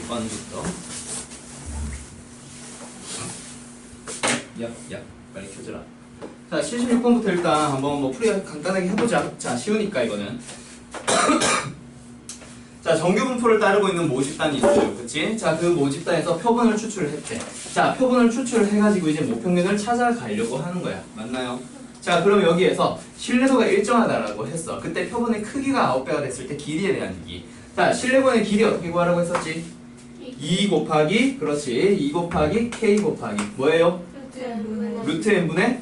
76번부터. 야, 빨리 켜줘라. 자, 76번부터 일단 한번 뭐 풀이 간단하게 해보자. 자, 쉬우니까 이거는. 자, 정규분포를 따르고 있는 모집단이 있어요. 그치? 자, 그 모집단에서 표본을 추출을 했대. 자, 표본을 추출을 해가지고 이제 모평균을 찾아가려고 하는 거야. 맞나요? 자, 그럼 여기에서 신뢰도가 일정하다라고 했어. 그때 표본의 크기가 9배가 됐을 때 길이에 대한 얘기. 자, 신뢰권의 길이 어떻게 구하라고 했었지? 2 곱하기, 그렇지. 2 곱하기 K 곱하기. 뭐예요? 루트 n분의?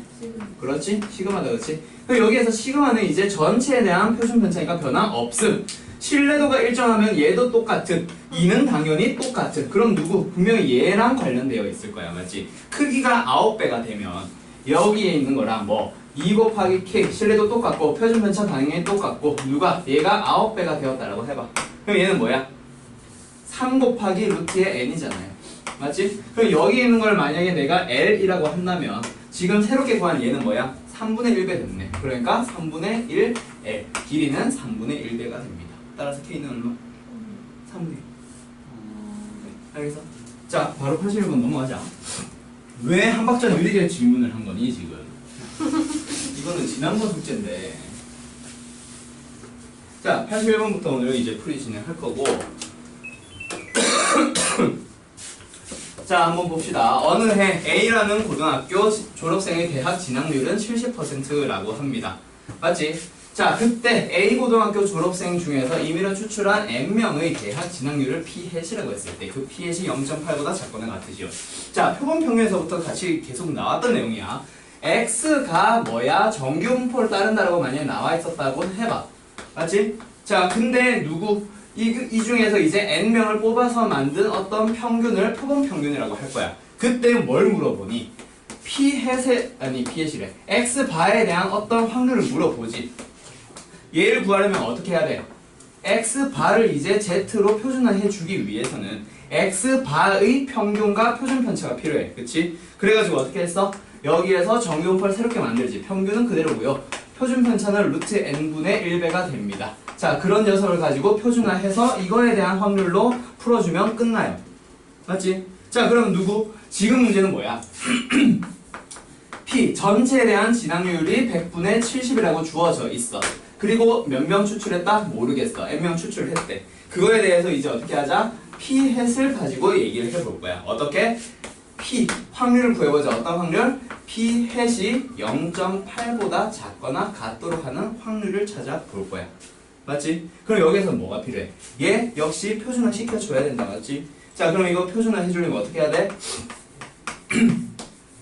그렇지. 시그마다, 그렇지. 그럼 여기에서 시그마는 이제 전체에 대한 표준 편차니까 변화 없음. 신뢰도가 일정하면 얘도 똑같은, 이는 당연히 똑같은. 그럼 누구? 분명히 얘랑 관련되어 있을 거야. 맞지? 크기가 9배가 되면 여기에 있는 거랑 뭐 2 곱하기 K, 신뢰도 똑같고 표준 편차 당연히 똑같고 누가? 얘가 9배가 되었다라고 해봐. 그럼 얘는 뭐야? 3 곱하기 루트의 n이잖아요. 맞지? 그럼 여기 있는 걸 만약에 내가 L이라고 한다면 지금 새롭게 구한 얘는 뭐야? 3분의 1배 됐네. 그러니까 3분의 1 L. 길이는 3분의 1배가 됩니다. 따라서 K는 얼마? 3분의 1. 네, 알겠어? 자, 바로 81번 넘어가자. 왜 한박자 유리계 질문을 한 거니, 지금? 이거는 지난번 숙제인데. 자, 81번부터 오늘 이제 풀이 진행할 거고. 자, 한번 봅시다. 어느 해 A라는 고등학교 졸업생의 대학 진학률은 70%라고 합니다. 맞지? 자, 그때 A 고등학교 졸업생 중에서 임의로 추출한 N명의 대학 진학률을 P햇이라고 했을 때 그 P햇이 0.8보다 작거나 같으죠. 자, 표본 평균에서부터 같이 계속 나왔던 내용이야. X가 뭐야? 정규분포를 따른다라고 만약에 나와 있었다고 해봐. 맞지? 자, 근데 누구? 이 중에서 이제 N명을 뽑아서 만든 어떤 평균을 표본 평균이라고 할 거야. 그때 뭘 물어보니? P햇이래. X바에 대한 어떤 확률을 물어보지. 얘를 구하려면 어떻게 해야 돼? X바를 이제 Z로 표준화해 주기 위해서는 X바의 평균과 표준 편차가 필요해. 그치? 그래가지고 어떻게 했어? 여기에서 정규분포를 새롭게 만들지. 평균은 그대로고요. 표준 편차는 루트 n분의 1배가 됩니다. 자, 그런 녀석을 가지고 표준화해서 이거에 대한 확률로 풀어주면 끝나요. 맞지? 자, 그럼 누구? 지금 문제는 뭐야? P, 전체에 대한 진학률이 100분의 70이라고 주어져 있어. 그리고 몇 명 추출했다? 모르겠어. n명 추출했대. 그거에 대해서 이제 어떻게 하자? P햇을 가지고 얘기를 해볼 거야. 어떻게? P, 확률을 구해보자. 어떤 확률? P햇이 0.8보다 작거나 같도록 하는 확률을 찾아볼 거야. 맞지? 그럼 여기서 뭐가 필요해? 얘 역시 표준화 시켜줘야 된다. 맞지? 자, 그럼 이거 표준화 해주려면 어떻게 해야 돼?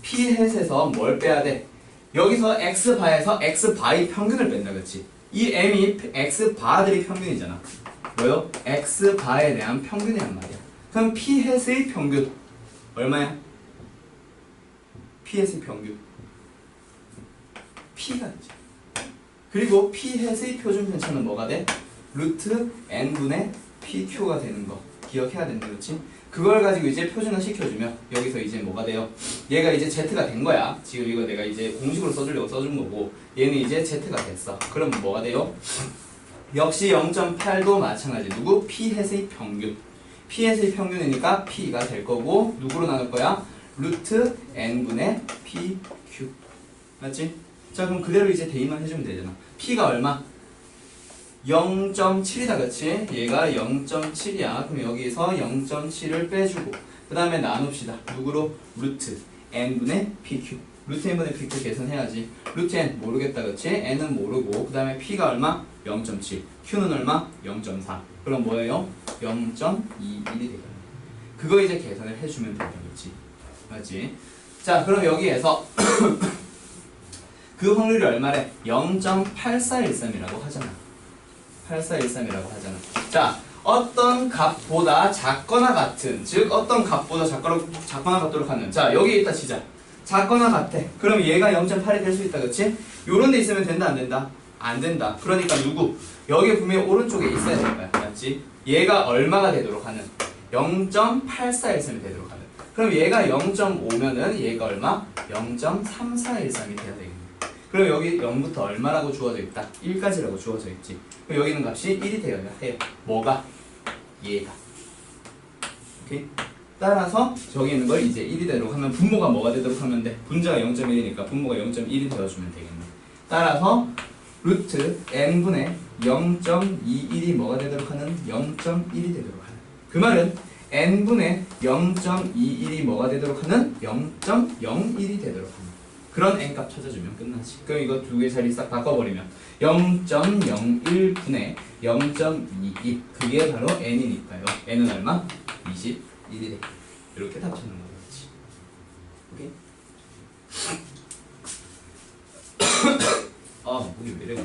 P햇에서 뭘 빼야 돼? 여기서 X바에서 X바의 평균을 뺀다. 그치? 이 M이 X바들이 평균이잖아. 뭐요? X바에 대한 평균이란 말이야. 그럼 P햇의 평균 얼마야? P햇의 평균 P가 되죠. 그리고 P햇의 표준 편차는 뭐가 돼? 루트 n분의 PQ가 되는 거 기억해야 된다. 그렇지? 그걸 가지고 이제 표준화 시켜주면 여기서 이제 뭐가 돼요? 얘가 이제 Z가 된 거야. 지금 이거 내가 이제 공식으로 써주려고 써준 거고 얘는 이제 Z가 됐어. 그럼 뭐가 돼요? 역시 0.8도 마찬가지. 누구? P햇의 평균. P햇의 평균이니까 P가 될 거고 누구로 나눌 거야? 루트 n분의 PQ. 맞지? 자, 그럼 그대로 이제 대입만 해주면 되잖아. P가 얼마? 0.7이다. 그치? 얘가 0.7이야. 그럼 여기서 0.7을 빼주고 그 다음에 나눕시다. 누구로? 루트 n분의 PQ. 루트 n분의 PQ 계산해야지. 루트 n 모르겠다. 그치? n은 모르고 그 다음에 P가 얼마? 0.7. Q는 얼마? 0.4. 그럼 뭐예요? 0.21이 되겠네. 그거 이제 계산을 해주면 된다. 그치? 맞지? 자, 그럼 여기에서 그 확률이 얼마래? 0.8413이라고 하잖아. 8413이라고 하잖아. 자, 어떤 값보다 작거나 같은, 즉 어떤 값보다 작거나 같도록 하는. 자, 여기 있다 치자. 작거나 같아. 그럼 얘가 0.8이 될 수 있다. 그치? 요런 데 있으면 된다 안 된다? 안 된다. 그러니까 누구? 여기 분명히 오른쪽에 있어야 될 거야. 맞지? 얘가 얼마가 되도록 하는? 0.8413이 되도록 하는. 그럼 얘가 0.5면은 얘가 얼마? 0.3413이 돼야 되겠네. 그럼 여기 0부터 얼마라고 주어져 있다? 1까지라고 주어져 있지. 그럼 여기는 값이 1이 되어야 해요. 뭐가? 얘가. 오케이? 따라서 저기 있는 걸 이제 1이 되도록 하면 분모가 뭐가 되도록 하면 돼? 분자가 0.1이니까 분모가 0.1이 되어주면 되겠네. 따라서 루트 n분의 0.21이 뭐가 되도록 하는? 0.1이 되도록 하는. 그 말은 n분의 0.21이 뭐가 되도록 하는? 0.01이 되도록 하는. 그런 n값 찾아주면 끝나지. 그럼 이거 두 개 자리 싹 바꿔버리면 0.01분의 0.22 그게 바로 n이니까요. n은 얼마? 21이 돼. 이렇게 답 찾는 거겠지. 오케이? 아, 목이 왜 이래?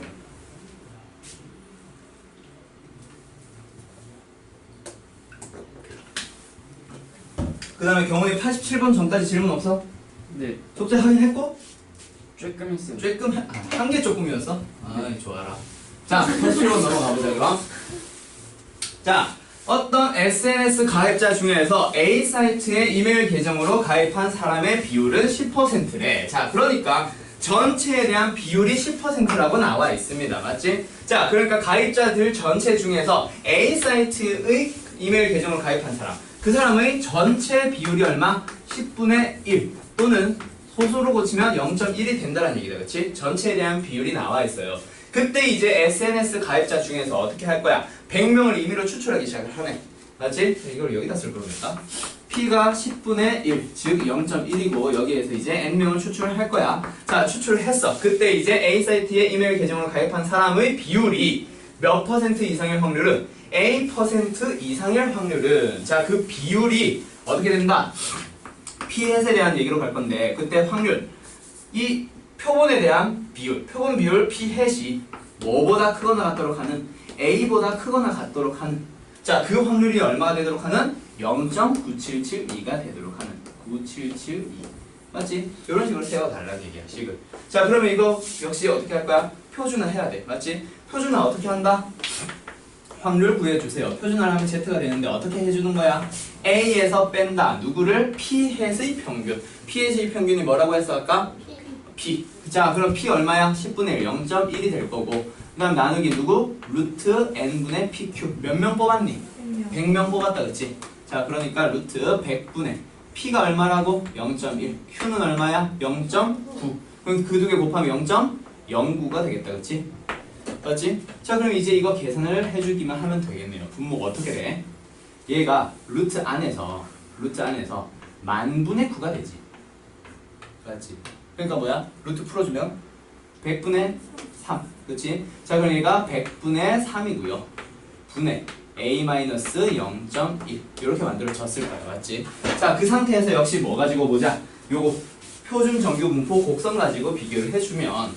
그 다음에 경훈이 87번 전까지 질문 없어? 네. 숙제 확인했고? 조금 했어요. 조금 한 개 조금이었어? 아, 좋아라. 자, 87번 넘어가 보자 그럼. 자, 어떤 SNS 가입자 중에서 A 사이트에 이메일 계정으로 가입한 사람의 비율은 10%래. 자, 그러니까 전체에 대한 비율이 10%라고 나와 있습니다. 맞지? 자, 그러니까 가입자들 전체 중에서 A 사이트의 이메일 계정으로 가입한 사람, 그 사람의 전체 비율이 얼마? 10분의 1 또는 소수로 고치면 0.1이 된다는 얘기다. 그치? 전체에 대한 비율이 나와 있어요. 그때 이제 SNS 가입자 중에서 어떻게 할 거야? 100명을 임의로 추출하기 시작을 하네. 맞지? 이걸 여기다 쓸 거겠다. P가 10분의 1, 즉 0.1이고 여기에서 이제 N명을 추출을 할 거야. 자, 추출을 했어. 그때 이제 A 사이트에 이메일 계정으로 가입한 사람의 비율이 몇 퍼센트 이상일 확률은? A% 이상일 확률은, 자, 그 비율이 어떻게 된다? P햇에 대한 얘기로 갈 건데, 그때 확률, 이 표본에 대한 비율, 표본 비율 P햇이 뭐보다 크거나 같도록 하는? A보다 크거나 같도록 하는. 자, 그 확률이 얼마가 되도록 하는? 0.9772가 되도록 하는. 9772. 맞지? 이런 식으로 세워달라는 얘기야, 식을. 자, 그러면 이거 역시 어떻게 할 거야? 표준화 해야 돼. 맞지? 표준화 어떻게 한다? 확률 구해주세요. 표준화를 하면 Z가 되는데 어떻게 해주는 거야? A에서 뺀다. 누구를? P햇의 평균. P햇의 평균이 뭐라고 했어 아까? P. 자, 그럼 P 얼마야? 10분의 1, 0.1이 될 거고, 그 다음 나누기 누구? 루트 N분의 PQ. 몇 명 뽑았니? 100명 뽑았다, 그치? 자, 그러니까 루트 100분의 P가 얼마라고? 0.1. Q는 얼마야? 0.9. 그럼 그 두 개 곱하면 0.09가 되겠다, 그치? 맞지? 자, 그럼 이제 이거 계산을 해주기만 하면 되겠네요. 분모가 어떻게 돼? 얘가 루트 안에서 만분의 9가 되지. 맞지? 그러니까 뭐야? 루트 풀어주면 100분의 3. 그치? 자, 그럼 얘가 100분의 3이고요. 분의 A-0.1 이렇게 만들어졌을 거야. 맞지? 자, 그 상태에서 역시 뭐 가지고 보자. 요거 표준 정규 분포 곡선 가지고 비교를 해주면,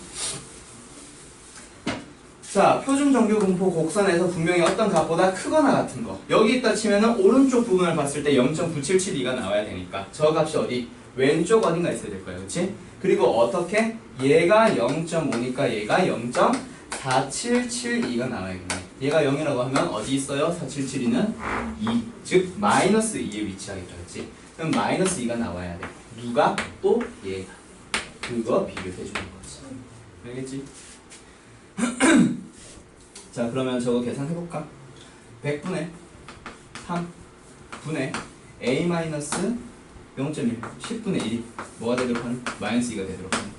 자, 표준 정규 분포 곡선에서 분명히 어떤 값보다 크거나 같은 거, 여기 있다 치면은 오른쪽 부분을 봤을 때 0.9772가 나와야 되니까 저 값이 어디? 왼쪽 어딘가 있어야 될 거예요. 그치? 그리고 어떻게? 얘가 0.5니까 얘가 0.4772가 나와야겠네. 얘가 0이라고 하면 어디 있어요? 4772는 2, 즉 마이너스 2에 위치하겠다. 그치? 그럼 마이너스 2가 나와야 돼. 누가? 또 얘가. 그거 비교해 주는 거지. 알겠지? 자, 그러면 저거 계산해볼까? 100분의 3분의 A-0.1 10분의 1이 뭐가 되도록 하는? 마이너스 2가 되도록 하는.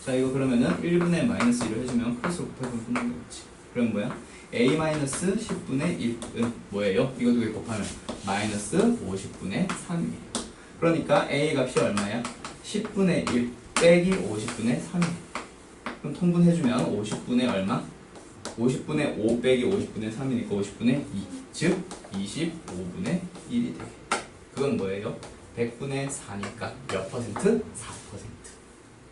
자, 이거 그러면은 1분의 마이너스 1을 해주면 크로스로 곱해보면 끝난 거겠지. 그럼 뭐야? A-10분의 1은 뭐예요? 이거 두 개 곱하면 마이너스 50분의 3이에요. 그러니까 A 값이 얼마야? 10분의 1 빼기 50분의 3이에요. 그럼 통분해주면 50분의 얼마? 50분의 5 빼기 50분의 3이니까 50분의 2, 즉 25분의 1이 되게. 그건 뭐예요? 100분의 4니까 몇 퍼센트? 4%.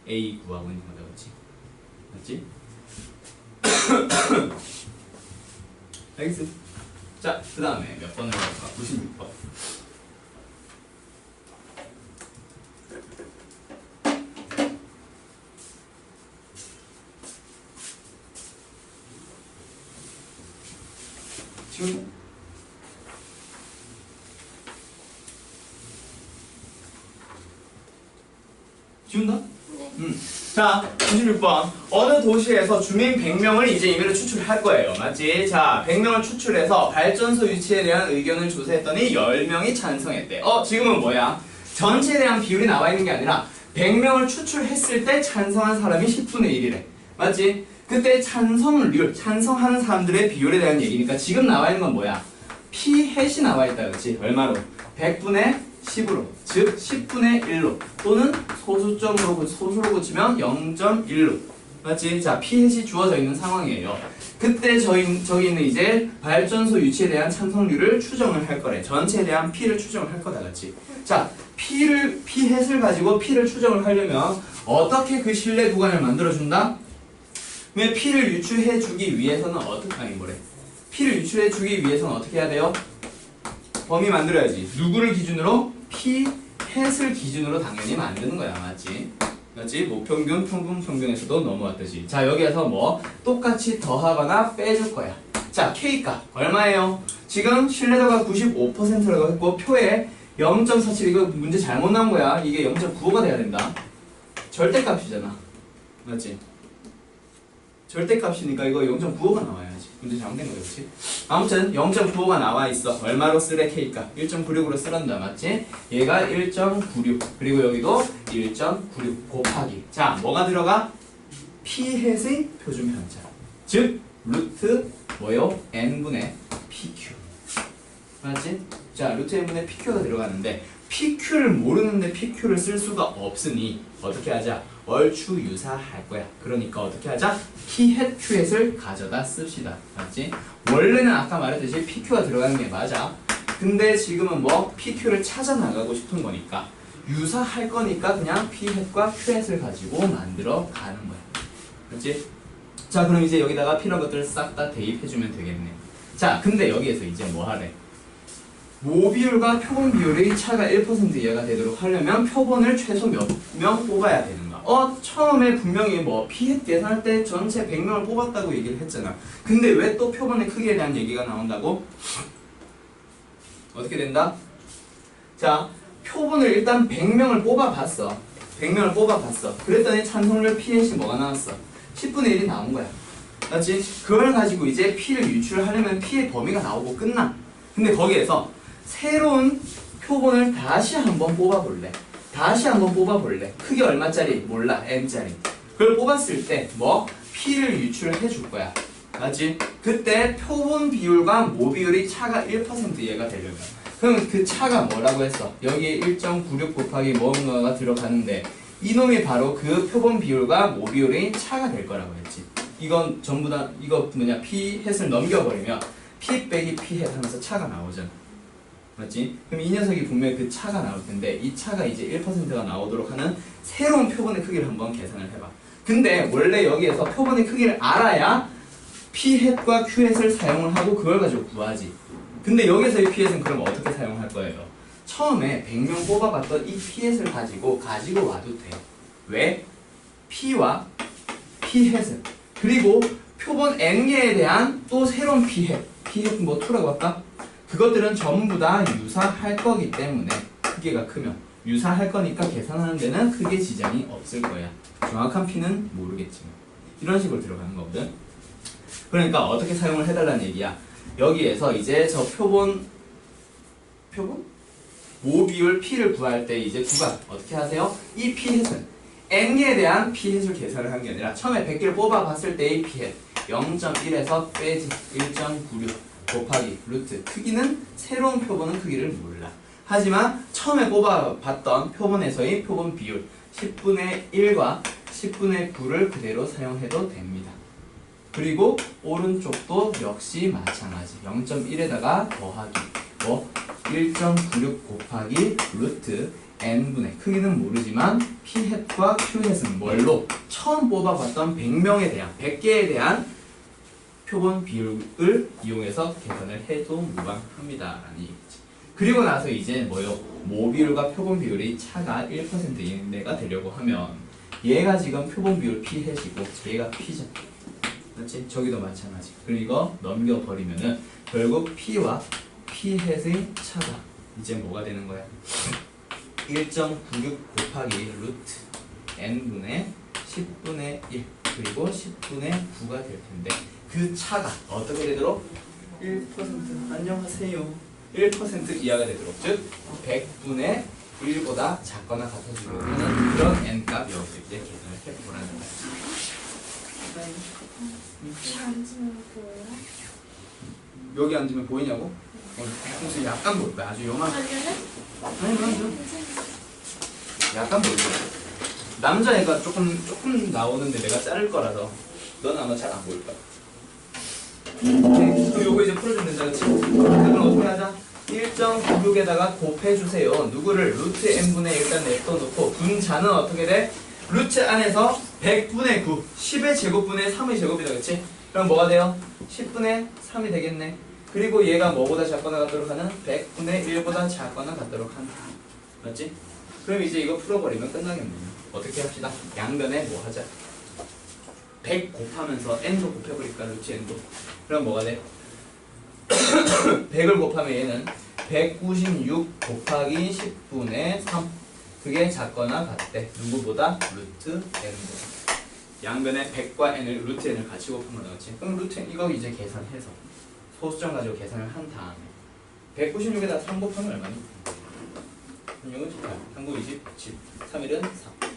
A 구하고 있는 거다, 그렇지? 맞지? 알겠어? 자, 그 다음에 몇 번을 할까? 96번. 지운다? 지운다? 네. 자, 96번. 어느 도시에서 주민 100명을 이제 임의로 추출할 거예요. 맞지? 자, 100명을 추출해서 발전소 유치에 대한 의견을 조사했더니 10명이 찬성했대. 지금은 뭐야? 전체에 대한 비율이 나와 있는 게 아니라 100명을 추출했을 때 찬성한 사람이 10분의 1이래. 맞지? 그때 찬성률, 찬성하는 사람들의 비율에 대한 얘기니까 지금 나와 있는 건 뭐야? P햇이 나와 있다. 그렇지? 얼마로? 100분의 10으로. 즉 10분의 1로. 또는 소수점으로 소수로 고치면 0.1로. 맞지? 자, P햇이 주어져 있는 상황이에요. 그때 저기 있는 이제 발전소 유치에 대한 찬성률을 추정을 할 거래. 전체에 대한 P를 추정을 할 거다. 그렇지? 자, P햇을 가지고 P를 추정을 하려면 어떻게 그 신뢰 구간을 만들어준다? 왜 P를 유추해주기 위해서는 P를 유추해주기 위해서는 어떻게 해야 돼요? 범위 만들어야지. 누구를 기준으로? P햇을 기준으로 당연히 만드는 거야. 맞지? 맞지? 모평균, 평분, 평균에서도 넘어왔듯이. 자, 여기에서 뭐 똑같이 더하거나 빼줄 거야. 자, K값 얼마예요? 지금 신뢰도가 95%라고 했고 표에 0.47 이거 문제 잘못 나온 거야. 이게 0.95가 돼야 된다. 절대값이잖아. 맞지? 절대값이니까 이거 0.95가 나와야지. 문제 잘못된 거지, 그렇지? 아무튼 0.95가 나와 있어. 얼마로 쓰래? K값 1.96으로 쓰란다. 맞지? 얘가 1.96 그리고 여기도 1.96 곱하기. 자, 뭐가 들어가? P햇의 표준 편차. 즉 루트 뭐요? n분의 PQ. 맞지? 자, 루트 n분의 PQ가 들어가는데 PQ를 모르는데 PQ를 쓸 수가 없으니 어떻게 하자? 얼추 유사할 거야. 그러니까 어떻게 하자? P햇, Q햇을 가져다 씁시다. 맞지? 원래는 아까 말했듯이 PQ가 들어가는 게 맞아. 근데 지금은 뭐 PQ를 찾아 나가고 싶은 거니까 유사할 거니까 그냥 P햇과 Q햇을 가지고 만들어 가는 거야. 맞지? 자, 그럼 이제 여기다가 필요한 것들을 싹 다 대입해주면 되겠네. 자, 근데 여기에서 이제 뭐 하래? 모비율과 표본 비율의 차가 1% 이하가 되도록 하려면 표본을 최소 몇 명 뽑아야 되는가? 처음에 분명히 뭐 P햇 계산할 때 전체 100명을 뽑았다고 얘기를 했잖아. 근데 왜 또 표본의 크기에 대한 얘기가 나온다고? 어떻게 된다? 자, 표본을 일단 100명을 뽑아봤어. 100명을 뽑아봤어. 그랬더니 찬성률 P햇이 뭐가 나왔어? 10분의 1이 나온 거야. 맞지? 그걸 가지고 이제 P를 유출하려면 P의 범위가 나오고 끝나. 근데 거기에서 새로운 표본을 다시 한번 뽑아볼래. 크기 얼마짜리? 몰라. n짜리. 그걸 뽑았을 때 뭐? P를 유출을 해줄 거야. 맞지? 그때 표본 비율과 모 비율이 차가 1% 이하가 되려면 그럼 그 차가 뭐라고 했어? 여기에 1.96 곱하기 뭔가가 들어가는데 이놈이 바로 그 표본 비율과 모 비율의 차가 될 거라고 했지. 이건 전부 다 이거 P햇을 넘겨버리면 P 빼기 P햇 하면서 차가 나오잖아. 맞지? 그럼 이 녀석이 분명히 그 차가 나올 텐데 이 차가 이제 1%가 나오도록 하는 새로운 표본의 크기를 한번 계산을 해봐. 근데 원래 여기에서 표본의 크기를 알아야 P햇과 Q햇을 사용을 하고 그걸 가지고 구하지. 근데 여기서의 P햇은 그럼 어떻게 사용할 거예요? 처음에 100명 뽑아봤던 이 P햇을 가지고 와도 돼. 왜? P와 P햇은 그리고 표본 N개에 대한 또 새로운 P햇 뭐 2라고 할까? 그것들은 전부 다 유사할 거기 때문에 크기가 크면 유사할 거니까 계산하는 데는 크게 지장이 없을 거야. 정확한 P는 모르겠지만 이런 식으로 들어가는 거거든. 그러니까 어떻게 사용을 해달라는 얘기야. 여기에서 이제 저 표본 모 비율 P를 구할 때 이제 구간 어떻게 하세요? 이 P햇은 n개에 대한 P햇을 계산을 한 게 아니라 처음에 100개를 뽑아봤을 때의 P햇 0.1에서 빼지 1.96 곱하기 루트 크기는 새로운 표본은 크기를 몰라. 하지만 처음에 뽑아봤던 표본에서의 표본 비율 10분의 1과 10분의 9를 그대로 사용해도 됩니다. 그리고 오른쪽도 역시 마찬가지 0.1에다가 더하기 1.96 곱하기 루트 n분의 크기는 모르지만 P햇과 Q햇은 뭘로? 처음 뽑아봤던 100명에 대한 100개에 대한 표본 비율을 이용해서 계산을 해도 무방합니다 라는 얘기지. 그리고 나서 이제 모 비율과 표본 비율이 차가 1% 이내가 되려고 하면 얘가 지금 표본 비율 P햇이고 얘가 P잖아. 맞지? 저기도 마찬가지. 그리고 이거 넘겨버리면은 결국 P와 P햇의 차가 이제 뭐가 되는 거야? 1.96 곱하기 루트 n분의 10분의 1 그리고 10분의 9가 될 텐데 그 차가 어떻게 되도록? 1% 안녕하세요. 1% 이하가 되도록 즉 100분의 1보다 작거나 같아지려고 하는 그런 n값 여기서 이제 계산을 해보라는 거예요. 앉으면 보여요? 여기 앉으면 보이냐고? 혹시 약간 보일 거야. 아주 요만. 아니요? 아니 맞아. 약간 보일 거야. 남자애가 조금 나오는데 내가 자를 거라서 넌 아마 잘 안 보일 거야. 오케이. 그럼 요거 이제 풀어주면 된다, 그치? 그럼 어떻게 하자? 1.96에다가 곱해주세요. 누구를? 루트 n분의 일단 냅둬놓고 분자는 어떻게 돼? 루트 안에서 100분의 9, 10의 제곱분의 3의 제곱이다, 그치? 그럼 뭐가 돼요? 10분의 3이 되겠네. 그리고 얘가 뭐보다 작거나 같도록 하는? 100분의 1보다 작거나 같도록 하는. 맞지? 그럼 이제 이거 풀어버리면 끝나겠네요. 어떻게 합시다? 양변에 뭐 하자? 100 곱하면서 n도 곱해버릴까? 루트 n도. 그럼 뭐가 돼? 100을 곱하면 얘는 196 곱하기 10분의 3 그게 작거나 같대. 누구보다? 루트 n보다. 양변에 100과 n을 루트 n을 같이 곱하면 나왔지. 그럼 루트 n 이거 이제 계산해서 소수점 가지고 계산을 한 다음에 196에다 3 곱하면 얼마니? 6은 18, 3, 9, 20, 10, 3일은 4,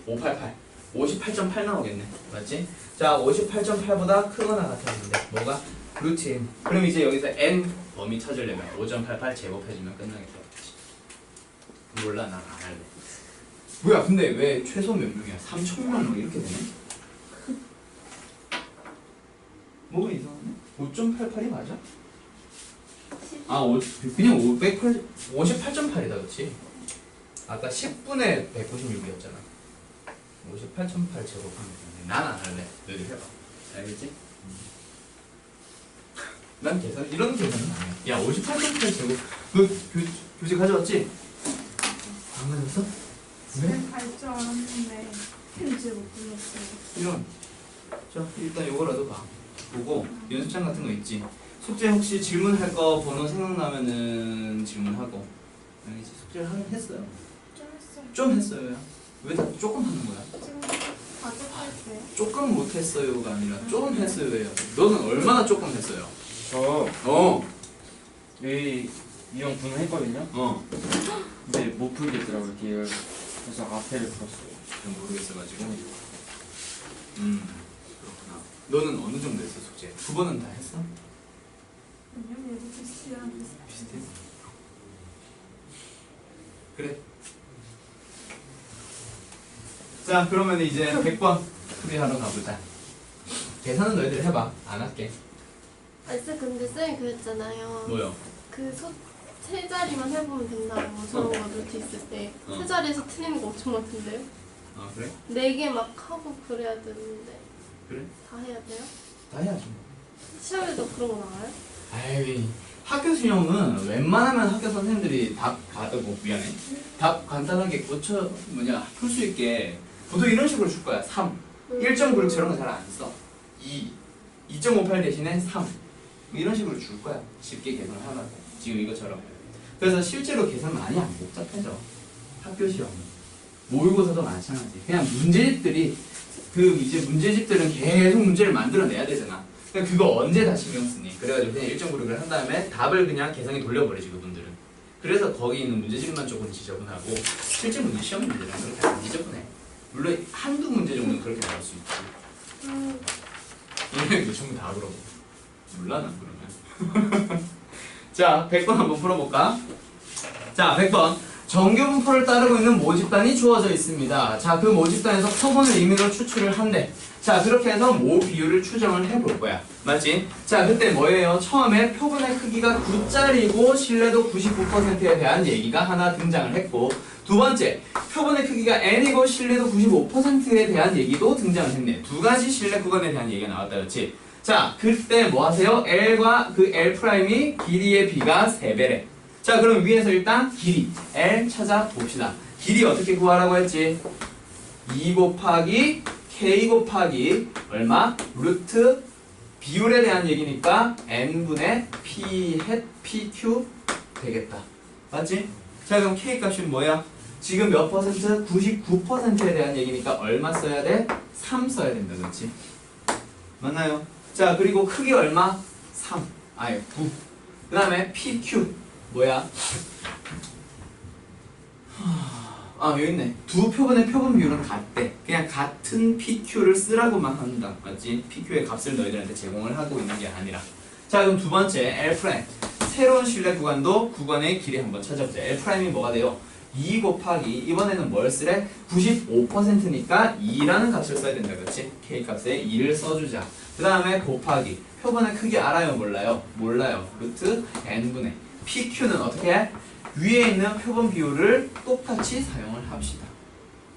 588 58.8 나오겠네. 맞지? 자, 58.8보다 크거나 같아지는데 뭐가? 루트 n. 그럼 이제 여기서 n 범위 찾으려면 5.88 제곱해주면 끝나겠다. 몰라, 난 안 할래. 뭐야, 근데 왜 최소 몇 명이야? 3천만 명 이렇게 되네? 뭐가 이상하네? 5.88이 맞아? 아, 그냥 58.8이다, 그치? 아까 10분의 196이었잖아. 58.8 제곱하면 되네. 난 안 할래. 너희들 해봐. 알겠지? 난 이런 계산은 안 해. 야, 58.8 제곱. 너 교재 가져왔지? 안 가져왔어? 왜? 갈줄 알았는데 편지를 못 불렀어요. 이런. 자, 일단 요거라도 봐. 보고 연습장 같은 거 있지. 숙제 혹시 질문할 거 번호 생각나면은 질문하고. 알겠지? 숙제를 하긴 했어요. 좀 했어요. 좀 했어요. 왜 다 조금 하는 거야? 지금 가족할게요. 조금 못했어요가 아니라 좀 했어요예요. 너는 얼마나 조금 했어요? 저 여기 이형 분을 했거든요. 근데 못 풀겠더라고요, 뒤에. 그래서 앞에를 풀었어요. 좀 모르겠어가지고. 그렇구나. 너는 어느 정도 했어 숙제? 9번은 다 했어? 아니요, 얘도 비슷해요. 비슷해? 그래. 자, 그러면 이제 100번 풀이하러 가보자. 계산은 너희들 해봐. 안 할게. 아, 쌤 근데 쌤이 그랬잖아요. 뭐요? 세 자리만 해보면 된다고 저런 거 노트 있을 때. 세 자리에서 틀리는 거 엄청 많던데요? 아, 그래? 4개 막 하고 그래야 되는데 그래? 다 해야 돼요? 다 해야지. 시험에도 그런 거 나와요? 아이, 학교 수영은 웬만하면 학교 선생님들이 답 미안해. 답 간단하게 풀 수 있게 보통 이런 식으로 줄 거야. 3. 1.96 저런 거 잘 안 써. 2. 2.58 대신에 3. 이런 식으로 줄 거야. 쉽게 계산을 하라고. 지금 이것처럼. 그래서 실제로 계산 많이 안 복잡해져. 학교 시험은. 모의고사도 마찬가지. 그냥 문제집들이 이제 문제집들은 계속 문제를 만들어내야 되잖아. 그러니까 그거 언제 다 신경 쓰니? 그래가지고 그냥 1.96을 한 다음에 답을 그냥 계산기 돌려버리지 그분들은. 그래서 거기 있는 문제집만 조금 지저분하고 실제 문제 시험 문제는 그렇게 안 지저분해. 물론 한두 문제 정도는 그렇게 나올 수 있지. 얘네 이거 전부 다 그러고. 몰라 난 그러면. 자, 100번 한번 풀어볼까? 자, 100번. 정규 분포를 따르고 있는 모집단이 주어져 있습니다. 자, 그 모집단에서 표본을 임의로 추출을 한대. 자, 그렇게 해서 모 비율을 추정을 해볼 거야. 맞지? 자, 그때 뭐예요? 처음에 표본의 크기가 9짜리고 신뢰도 99%에 대한 얘기가 하나 등장을 했고, 두 번째, 표본의 크기가 n이고 신뢰도 95%에 대한 얘기도 등장을 했네. 두 가지 신뢰 구간에 대한 얘기가 나왔다, 그렇지? 자, 그때 뭐 하세요? L과 그 L'이 길이의 B가 3배래. 자, 그럼 위에서 일단 길이 L 찾아봅시다. 길이 어떻게 구하라고 했지? 2 곱하기 K 곱하기 얼마? 루트 비율에 대한 얘기니까 N분의 P hat PQ 되겠다. 맞지? 자, 그럼 K 값이 뭐야? 지금 몇 퍼센트? 99%에 대한 얘기니까 얼마 써야 돼? 3 써야 된다. 그렇지? 맞나요? 자, 그리고 크기 얼마? 3. 아예 9. 그 다음에 PQ. 뭐야? 여기 있네. 두 표본의 표본 비율은 같대. 그냥 같은 PQ를 쓰라고만 한다. 맞지? PQ의 값을 너희들한테 제공을 하고 있는 게 아니라. 자, 그럼 두 번째 L'. 새로운 실내 구간도 구간의 길이 한번 찾아보자. L'이 뭐가 돼요? 2 곱하기 이번에는 뭘 쓰래? 95%니까 2라는 값을 써야 된다. 그렇지? K값에 2를 써주자. 그 다음에 곱하기 표본의 크기 알아요? 몰라요? 몰라요. 루트 n분의 PQ는 어떻게 해? 위에 있는 표본 비율을 똑같이 사용을 합시다.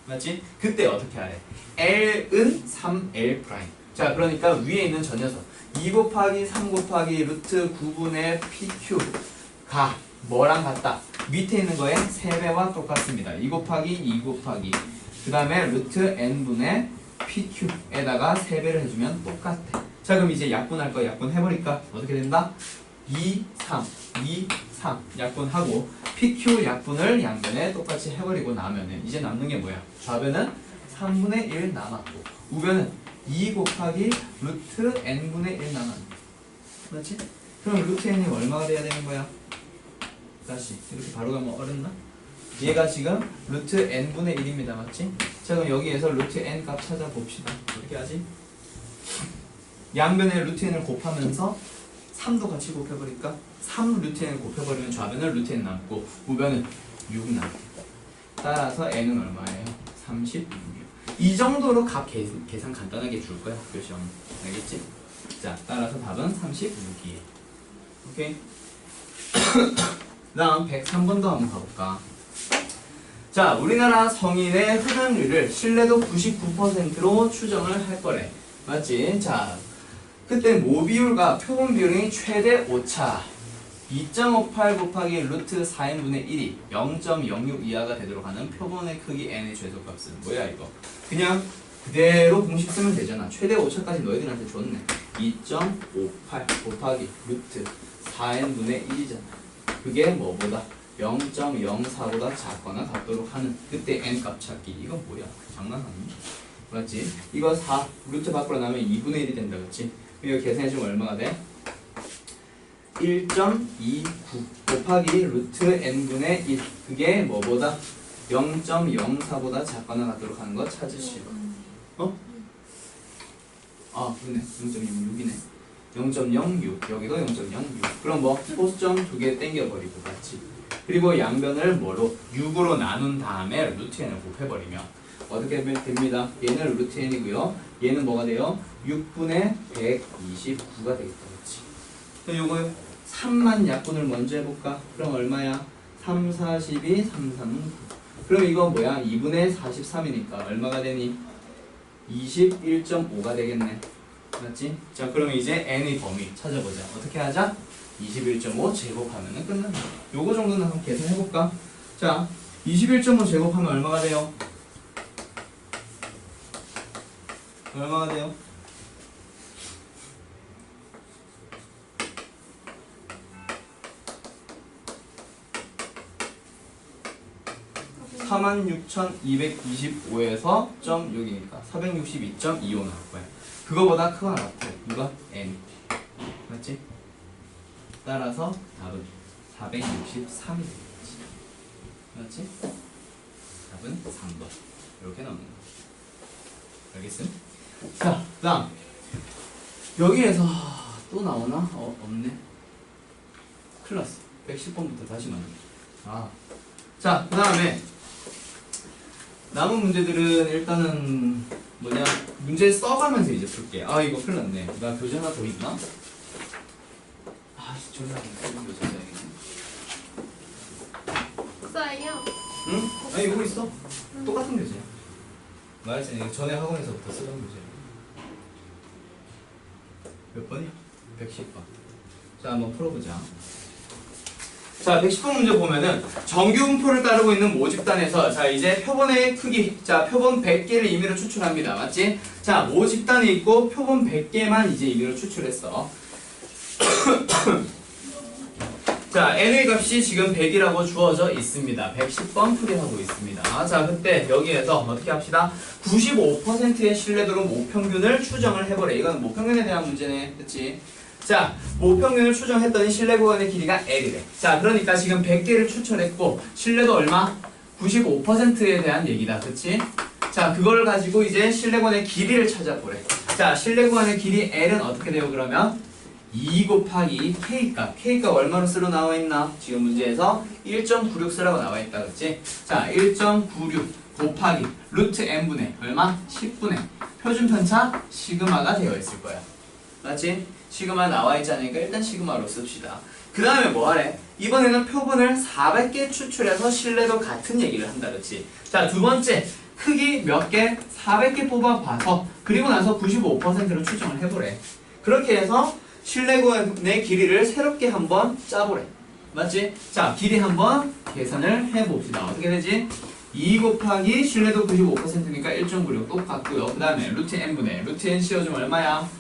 맞지? 그때 어떻게 하래? L은 3L'. 자, 그러니까 위에 있는 저 녀석 2 곱하기 3 곱하기 루트 9분의 PQ가 뭐랑 같다? 밑에 있는 거에 3배와 똑같습니다. 2 곱하기 2 곱하기 그 다음에 루트 n분의 PQ에다가 3배를 해주면 똑같아. 자, 그럼 이제 약분할 거 약분해버릴까? 어떻게 된다? 2, 3, 2, 3 약분하고 PQ 약분을 양변에 똑같이 해버리고 나면은 이제 남는 게 뭐야? 좌변은 3분의 1 남았고 우변은 2 곱하기 루트 n분의 1 남았네. 맞지? 그럼 루트 n이 얼마가 돼야 되는 거야? 다시 이렇게 바로 가면 어렵나? 얘가 지금 루트 n분의 1입니다. 맞지? 자, 그럼 여기에서 루트 n 값 찾아봅시다. 어떻게 하지? 양변에 루트 n을 곱하면서 3도 같이 곱해버릴까? 3 루트 n을 곱해버리면 좌변은 루트 n 남고 우변은 6 남고 따라서 n은 얼마예요? 36이요. 이 정도로 값 계산 간단하게 줄 거야. 학교 시험. 알겠지? 자, 따라서 답은 36이에요. 오케이? 다음 103번도 한번 가볼까? 자, 우리나라 성인의 흡연율을 신뢰도 99%로 추정을 할 거래. 맞지? 자, 그때 모비율과 표본 비율이 최대 오차 2.58 곱하기 루트 4n분의 1이 0.06 이하가 되도록 하는 표본의 크기 n의 최소값은 뭐야 이거? 그냥 그대로 공식 쓰면 되잖아. 최대 오차까지 너희들한테 줬네. 2.58 곱하기 루트 4n분의 1이잖아. 그게 뭐보다? 0.04보다 작거나 같도록 하는 그때 n값 찾기. 이건 뭐야? 장난하니? 맞지? 이거 4 루트 밖으로 나면 2분의 1이 된다. 그렇지? 이거 계산해주면 얼마가 돼? 1.29 곱하기 루트 n분의 1 그게 뭐보다? 0.04보다 작거나 같도록 하는 거 찾으시오. 어? 그러네. 0.06이네. 0.06 여기도 0.06 그럼 뭐 소수점 2개 땡겨버리고 같이 그리고 양변을 뭐로? 6으로 나눈 다음에 루트 n을 곱해버리면 어떻게 됩니다? 얘는 루트 n이고요. 얘는 뭐가 돼요? 6분의 129가 되겠다. 그렇지? 그럼 요거 3만 약분을 먼저 해볼까? 그럼 얼마야? 3, 42, 3, 3, 9 그럼 이거 뭐야? 2분의 43이니까 얼마가 되니? 21.5가 되겠네. 맞지? 자, 그럼 이제 n의 범위 찾아보자. 어떻게 하자? 21.5 제곱하면 끝난다. 요거 정도는 한번 계산해볼까? 자, 21.5 제곱하면 얼마가 돼요? 얼마가 돼요? 46,225에서 0.6이니까 462.25 나올 거야. 그거보다 크거나 같아. 누가? n. 맞지? 따라서 답은 463이 되겠지. 맞지? 답은 3번. 이렇게 나오는 거. 알겠음? 자, 다음. 여기에서 또 나오나? 없네. 큰일 났어. 110번부터 다시 나오네. 자, 그 다음에 남은 문제들은 일단은 뭐냐 문제 써가면서 이제 풀게. 이거 큰일 났네. 나 교재 하나 더 있나? 졸라 교재 써야겠네. 싸요. 응? 이거 있어. 똑같은 교재야. 말했지. 전에 학원에서부터 쓰던 교재야. 몇 번이야? 110번. 자, 한번 풀어보자. 자, 110번 문제 보면은 정규분포를 따르고 있는 모집단에서 자, 이제 표본의 크기 자, 표본 100개를 임의로 추출합니다. 맞지? 자, 모집단이 있고 표본 100개만 이제 임의로 추출했어. 자, n의 값이 지금 100이라고 주어져 있습니다. 110번 풀이하고 있습니다. 자, 그때 여기에서 어떻게 합시다? 95%의 신뢰도로 모평균을 추정을 해보래. 이건 모평균에 대한 문제네. 그치? 자, 모평균을 추정했더니 신뢰 구간의 길이가 L이래. 자, 그러니까 지금 100개를 추천했고 신뢰도 얼마? 95%에 대한 얘기다. 그치? 자, 그걸 가지고 이제 신뢰 구간의 길이를 찾아보래. 자, 신뢰 구간의 길이 L은 어떻게 돼요? 그러면 2 곱하기 K값. K값 얼마로 쓰러 나와 있나? 지금 문제에서 1.96 쓰라고 나와 있다. 그치? 자, 1.96 곱하기 루트 n분의 얼마? 10분의 표준 편차 시그마가 되어 있을 거야. 맞지? 시그마 나와 있지 않으니까 일단 시그마로 씁시다. 그 다음에 뭐 하래? 이번에는 표본을 400개 추출해서 신뢰도 같은 얘기를 한다. 그렇지? 자, 두 번째 크기 몇 개? 400개 뽑아봐서 그리고 나서 95%로 추정을 해보래. 그렇게 해서 신뢰구간의 길이를 새롭게 한번 짜보래. 맞지? 자, 길이 한번 계산을 해봅시다. 어떻게 되지? 2 곱하기 신뢰도 95%니까 1.96 똑같고요. 그 다음에 루트 n분의 루트 n 씌워주면 얼마야?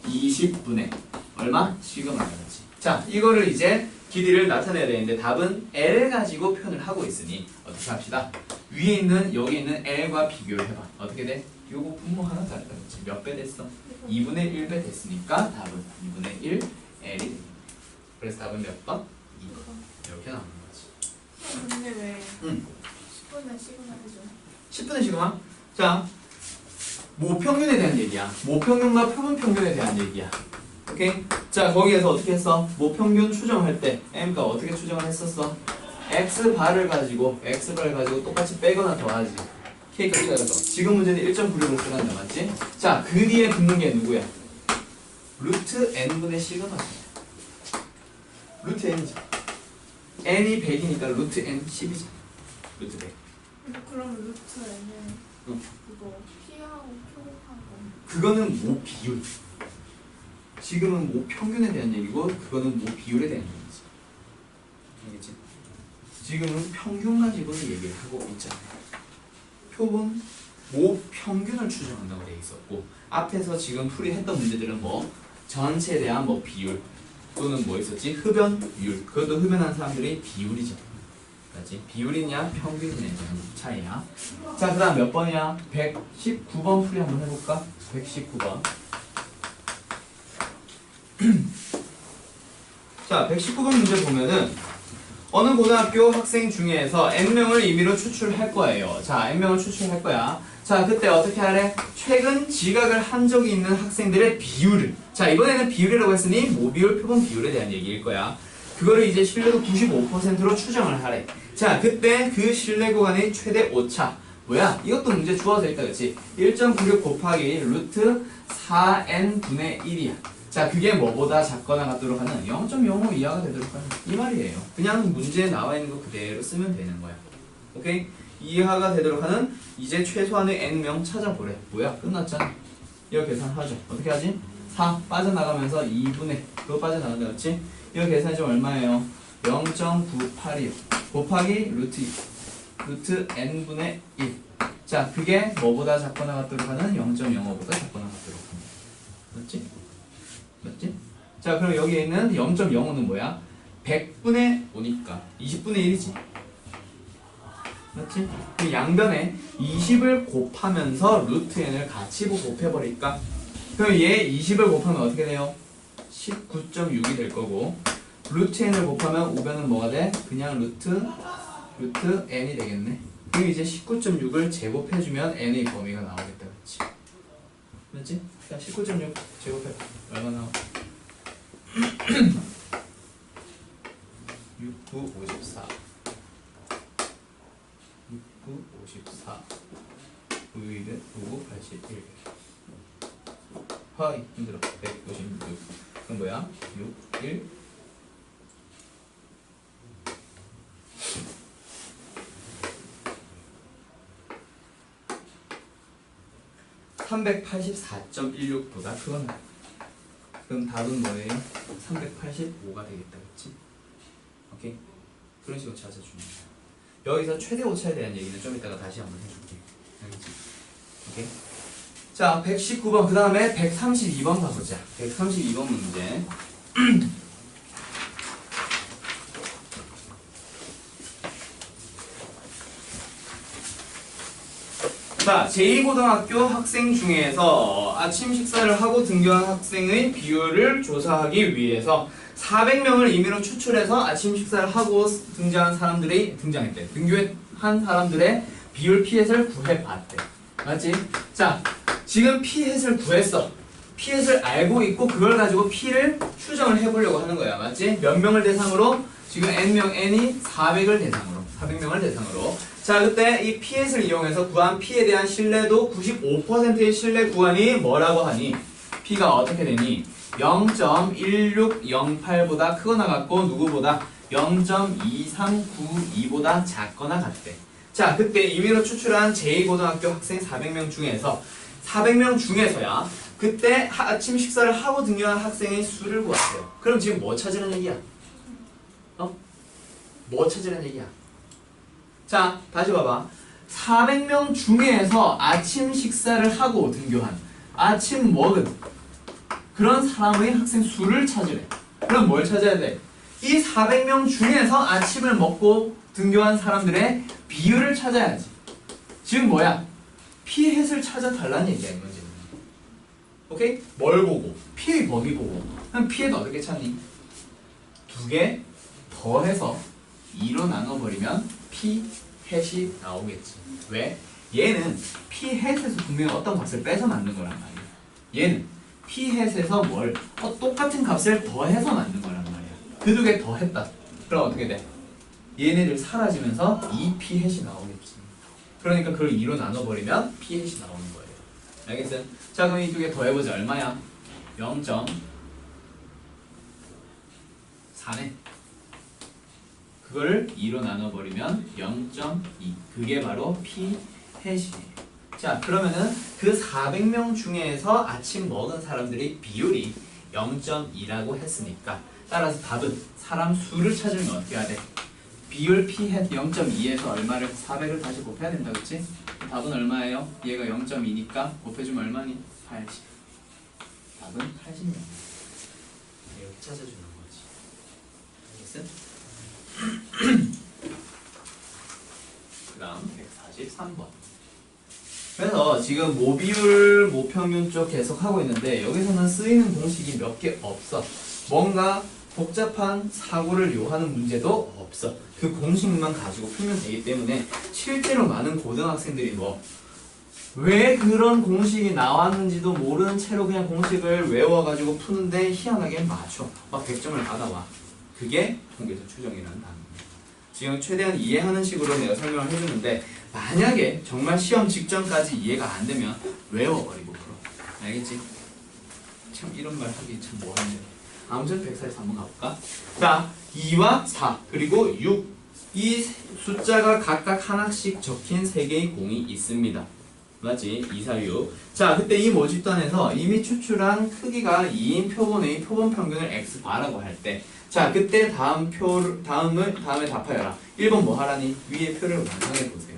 20분의 얼마? 시그마가 되지. 자, 이거를 이제 길이를 나타내야 되는데 답은 L을 가지고 표현을 하고 있으니 어떻게 합시다? 위에 있는 여기 있는 L과 비교를 해봐. 어떻게 돼? 요거 분모 하나 다르다. 그렇지? 몇 배 됐어? 2분의 1배 됐으니까 답은 2분의 1 L이 됩니다. 그래서 답은 몇 번? 2번. 이렇게 나오는 거지. 근데 왜 응. 10분의 시그마 해줘? 10분의 시그마? 자, 모평균에 대한 얘기야. 모평균과 표본평균에 대한 얘기야. 오케이? 자, 거기에서 어떻게 했어? 모평균 추정할 때 M가 어떻게 추정을 했었어? X바를 가지고 똑같이 빼거나 더하지. K값 빼서. 지금 문제는 1.96을 쓰란다. 맞지? 자, 그 뒤에 붙는 게 누구야? 루트 n분의 시그마잖아. 루트 n이죠. n이 100이니까 루트 n 10이잖아. 루트 100. 그럼 루트에는 응. 그거 P하고 Q하고 그거는 모 비율. 지금은 모 평균에 대한 얘기고 그거는 모 비율에 대한 얘기지. 알겠지? 지금은 평균 가지고는 얘기를 하고 있잖아요. 표본 모 평균을 추정한다고 되어 있었고 앞에서 지금 풀이했던 문제들은 뭐 전체에 대한 뭐 비율 또는 뭐 있었지? 흡연율. 그것도 흡연한 사람들이 비율이죠. 맞지? 비율이냐 평균이냐 차이야. 자, 그 다음 몇 번이야? 119번 풀이 한번 해볼까? 119번. 자, 119번 문제 보면은 어느 고등학교 학생 중에서 n명을 임의로 추출할 거예요. 자, n명을 추출할 거야. 자, 그때 어떻게 하래? 최근 지각을 한 적이 있는 학생들의 비율을. 자, 이번에는 비율이라고 했으니 모비율, 표본 비율에 대한 얘기일 거야. 그거를 이제 신뢰도 95%로 추정을 하래. 자, 그때 그 신뢰 구간의 최대 오차. 뭐야? 이것도 문제 주어져 있다, 그치? 1.96 곱하기 루트 4n분의 1이야. 자, 그게 뭐보다 작거나 같도록 하는 0.05 이하가 되도록 하는 이 말이에요. 그냥 문제에 나와 있는 거 그대로 쓰면 되는 거야. 오케이? 이하가 되도록 하는 이제 최소한의 n명 찾아보래. 뭐야? 끝났잖아. 이거 계산하죠. 어떻게 하지? 4 빠져나가면서 2분의 그거 빠져나간다, 그렇지? 이거 계산이 좀 얼마예요? 0.982 곱하기 루트 n분의 1. 자, 그게 뭐보다 작거나 같도록 하는 0.05보다 작거나 같도록 합니다. 맞지? 맞지? 자, 그럼 여기에 있는 0.05는 뭐야? 100분의 5니까 20분의 1이지. 맞지? 그 양변에 20을 곱하면서 루트 n을 같이 곱해버릴까? 그럼 얘 20을 곱하면 어떻게 돼요? 19.6이 될 거고 루트 n을 곱하면 우변은 뭐가 돼? 그냥 루트 n이 되겠네. 그럼 이제 19.6을 제곱해주면 n의 범위가 나오겠다. 그치? 맞지? 자, 19.6 제곱해. 얼마 나와? 69, 54 69, 54 9, 99, 81 하이 힘들어. 156 그럼 뭐야? 6, 1 384.16보다 크거나. 그럼 답은 뭐예요? 385가 되겠다, 그치? 오케이? 그런 식으로 찾아주면 돼요. 여기서 최대 오차에 대한 얘기는 좀 이따가 다시 한번 해줄게. 알겠지? 오케이? 자, 119번, 그 다음에 132번 가보자. 132번 문제. 자, 제2고등학교 학생 중에서 아침 식사를 하고 등교한 학생의 비율을 조사하기 위해서 400명을 임의로 추출해서 아침 식사를 하고 등장했대. 등교한 사람들의 비율 피햇을 구해봤대. 맞지? 자, 지금 피햇을 구했어. 피햇을 알고 있고 그걸 가지고 피를 추정을 해보려고 하는 거야. 맞지? 몇 명을 대상으로? 지금 n명 n이 400을 대상으로. 400명을 대상으로. 자, 그때 이 피햇을 이용해서 구한 피에 대한 신뢰도 95%의 신뢰 구간이 뭐라고 하니? P가 어떻게 되니? 0.1608보다 크거나 같고 누구보다 0.2392보다 작거나 같대. 자, 그때 임의로 추출한 제2고등학교 학생 400명 중에서 400명 중에서야 그때 아침 식사를 하고 등교한 학생의 수를 구하세요. 그럼 지금 뭐 찾으라는 얘기야? 뭐 찾으라는 얘기야? 자, 다시 봐봐. 400명 중에서 아침 식사를 하고 등교한, 아침 먹은 그런 사람의 학생 수를 찾으래. 그럼 뭘 찾아야 돼? 이 400명 중에서 아침을 먹고 등교한 사람들의 비율을 찾아야지. 지금 뭐야? 피햇을 찾아달라는 얘기야, 이건 지금. 오케이? 뭘 보고? 피의 범위 보고. 그럼 피햇 어떻게 찾니? 2개 더해서 2로 나눠버리면 피햇이 나오겠지. 왜? 얘는 피햇에서 분명히 어떤 값을 빼서 만든 거란 말이야. 얘는 피햇에서 뭘? 똑같은 값을 더해서 만든 거란 말이야. 그 2개 더했다. 그럼 어떻게 돼? 얘네들 사라지면서 2피햇이 나오겠지. 그러니까 그걸 2로 나눠버리면 피햇이 나오는 거예요. 알겠어요? 자, 그럼 이 2개 더해보자. 얼마야? 0.4네. 그거를 2로 나눠버리면 0.2. 그게 바로 피햇이에요. 자, 그러면은 그 400명 중에서 아침 먹은 사람들의 비율이 0.2라고 했으니까 따라서 답은 사람 수를 찾으면 어떻게 해야 돼? 비율 피햇 0.2에서 얼마를 400을 다시 곱해야 된다, 그치? 답은 얼마예요? 얘가 0.2니까 곱해주면 얼마니? 80. 답은 80명. 이렇게 찾아주는 거지. 알겠어? 그 다음 143번. 그래서 지금 모비율, 모평균 쪽 계속 하고 있는데 여기서는 쓰이는 공식이 몇 개 없어. 뭔가 복잡한 사고를 요하는 문제도 없어. 그 공식만 가지고 풀면 되기 때문에 실제로 많은 고등학생들이 왜 그런 공식이 나왔는지도 모르는 채로 그냥 공식을 외워가지고 푸는데 희한하게 맞춰. 막 100점을 받아와. 그게 통계적 추정이라는 단어입니다. 지금 최대한 이해하는 식으로 내가 설명을 해주는데 만약에 정말 시험 직전까지 이해가 안 되면 외워버리고 풀어. 알겠지? 참 이런 말 하기 참 뭐한데. 아무튼 143 한번 가볼까? 자, 2와 4 그리고 6 이 숫자가 각각 하나씩 적힌 3개의 공이 있습니다. 맞지? 2, 4, 6. 자, 그때 이 모집단에서 이미 추출한 크기가 2인 표본의 표본 평균을 x바라고 할 때, 자, 그때 다음에 답하여라. 1번 뭐 하라니? 위에 표를 완성해 보세요.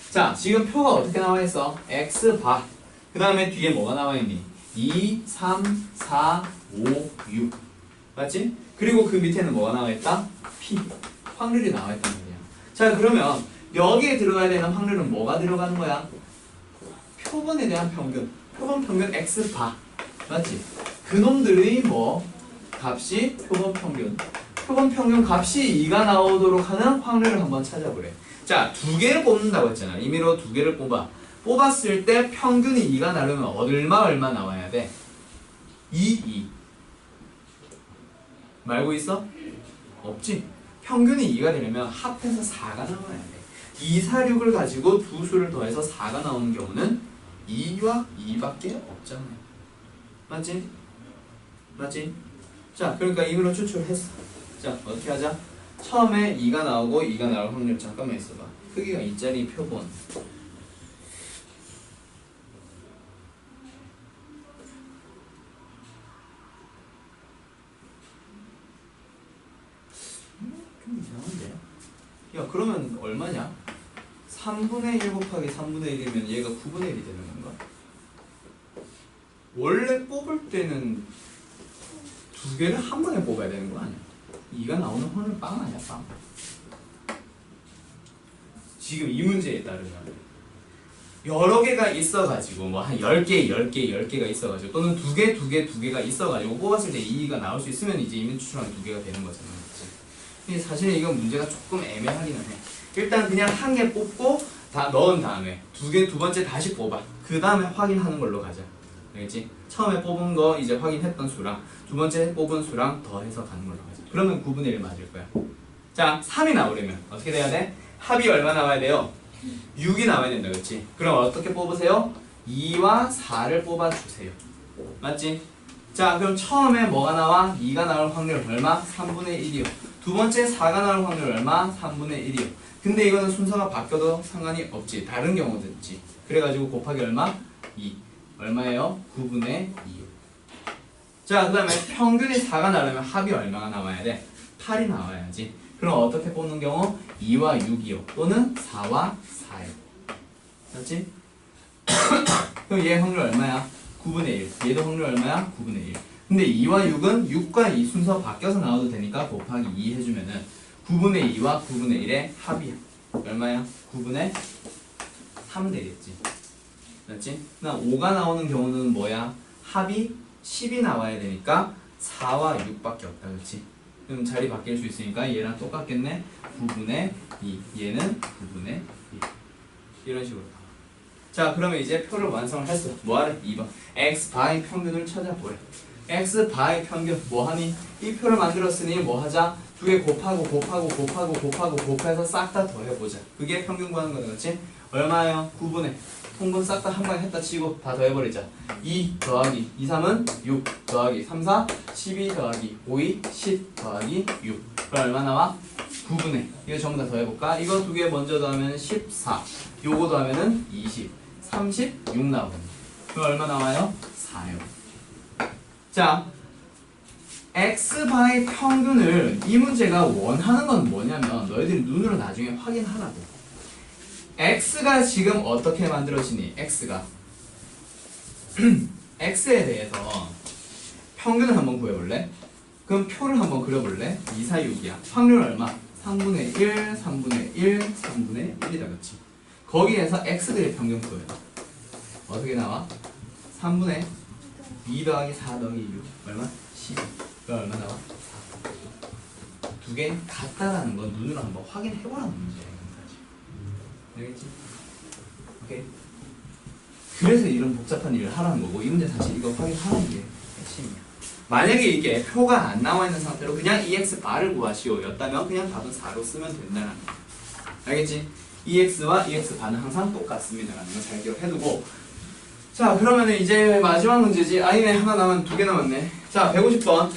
자, 지금 표가 어떻게 나와 있어? x바. 그 다음에 뒤에 뭐가 나와 있니? 2, 3, 4, 5, 6. 맞지? 그리고 그 밑에는 뭐가 나와 있다? p. 확률이 나와 있단 말이야. 자, 그러면 여기에 들어가야 되는 확률은 뭐가 들어가는 거야? 표본에 대한 평균. 표본 평균 x바. 맞지? 그놈들의 값이 표본 평균. 표본 평균 값이 2가 나오도록 하는 확률을 한번 찾아보래. 자, 2개를 뽑는다고 했잖아. 임의로 2개를 뽑아. 뽑았을 때 평균이 2가 나오면 얼마 나와야 돼? 2. 말고 있어? 없지? 평균이 2가 되려면 합해서 4가 나와야 돼. 2, 4, 6을 가지고 두 수를 더해서 4가 나오는 경우는 2와 2밖에 없잖아요. 맞지? 맞지? 자, 그러니까 임의로 추출했어. 자, 어떻게 하자? 처음에 2가 나오고 2가 나올 확률 잠깐만 있어봐. 크기가 2짜리 표본. 좀 이상한데? 야, 그러면 얼마냐? 3분의 1 곱하기 3분의 1이면 얘가 9분의 1이 되는 건가? 원래 뽑을 때는 2개를 한 번에 뽑아야 되는 거 아니야? 2가 나오는 확률 빵 아니야, 빵? 지금 이 문제에 따르면 여러 개가 있어가지고 뭐 한 10개가 있어가지고 또는 2개가 있어가지고 뽑았을 때 2가 나올 수 있으면 이제 이민 추출하면 2개가 되는 거잖아. 그치? 사실 이건 문제가 조금 애매하기는 해. 일단 그냥 한 개 뽑고 다 넣은 다음에 두 번째 다시 뽑아. 그 다음에 확인하는 걸로 가자. 알겠지? 처음에 뽑은 거 이제 확인했던 수랑 두 번째 뽑은 수랑 더해서 가는 걸로 가자. 그러면 9분의 1 맞을 거야. 자, 3이 나오려면 어떻게 돼야 돼? 합이 얼마 나와야 돼요? 6이 나와야 된다, 그렇지? 그럼 어떻게 뽑으세요? 2와 4를 뽑아주세요. 맞지? 자, 그럼 처음에 뭐가 나와? 2가 나올 확률 얼마? 3분의 1이요. 두 번째 4가 나올 확률 얼마? 3분의 1이요. 근데 이거는 순서가 바뀌어도 상관이 없지. 다른 경우도 있지. 그래가지고 곱하기 얼마? 2. 얼마예요? 9분의 2요. 자, 그 다음에 평균이 4가 나오려면 합이 얼마가 나와야 돼? 8이 나와야지. 그럼 어떻게 뽑는 경우? 2와 6이요. 또는 4와 4요. 맞지? 그럼 얘 확률 얼마야? 9분의 1. 얘도 확률 얼마야? 9분의 1. 근데 2와 6은 6과 2 순서 바뀌어서 나와도 되니까 곱하기 2 해주면은 9분의 2와 9분의 1의 합이야. 얼마야? 9분의 3 되겠지. 맞지? 나 5가 나오는 경우는 뭐야? 합이 10이 나와야 되니까 4와 6밖에 없다. 그렇지? 그럼 자리 바뀔 수 있으니까 얘랑 똑같겠네. 9분의 2. 얘는 9분의 1. 이런 식으로. 자, 그러면 이제 표를 완성을 했어. 뭐하래? 2번. x 바의 평균을 찾아보래. x 바의 평균 뭐하니? 이 표를 만들었으니 뭐하자? 두 개 곱해서 싹 다 더해보자. 그게 평균 구하는 거다. 그렇지? 얼마예요? 9분의 통분 싹 다 한 방에 했다 치고 다 더해버리자. 2 더하기 2, 3은 6 더하기 3, 4 12 더하기 5, 2 10 더하기 6. 그럼 얼마 나와? 9분의 이거 전부 다 더해볼까? 이거 두 개 먼저 더하면 14 요거 더하면은 20 36 나오네. 그럼 얼마 나와요? 4요. 자, x바의 평균을 이 문제가 원하는 건 뭐냐면 너희들이 눈으로 나중에 확인하라고. x가 지금 어떻게 만들어지니? x가 x에 대해서 평균을 한번 구해볼래? 그럼 표를 한번 그려볼래? 2, 4, 6이야. 확률 얼마? 3분의 1, 3분의 1, 3분의 1이다. 그치? 거기에서 x들의 평균 구해요. 어떻게 나와? 3분의 2 더하기 4 더하기 6 얼마? 10. 그럼 얼마 나와? 4. 두 개 같다라는 건 눈으로 한번 확인해보라는 문제야. 알겠지? 오케이? 그래서 이런 복잡한 일을 하라는 거고 이 문제 사실 이거 확인하는 게 핵심이야. 만약에 이게 표가 안 나와 있는 상태로 그냥 EX 바를 구하시오 였다면 그냥 답은 4로 쓰면 된다는 거. 알겠지? EX와 EX 바는 항상 똑같습니다라는 거 잘 기억해두고. 자, 그러면 이제 마지막 문제지. 아니네, 하나 남았네. 2개 남았네. 자, 150번.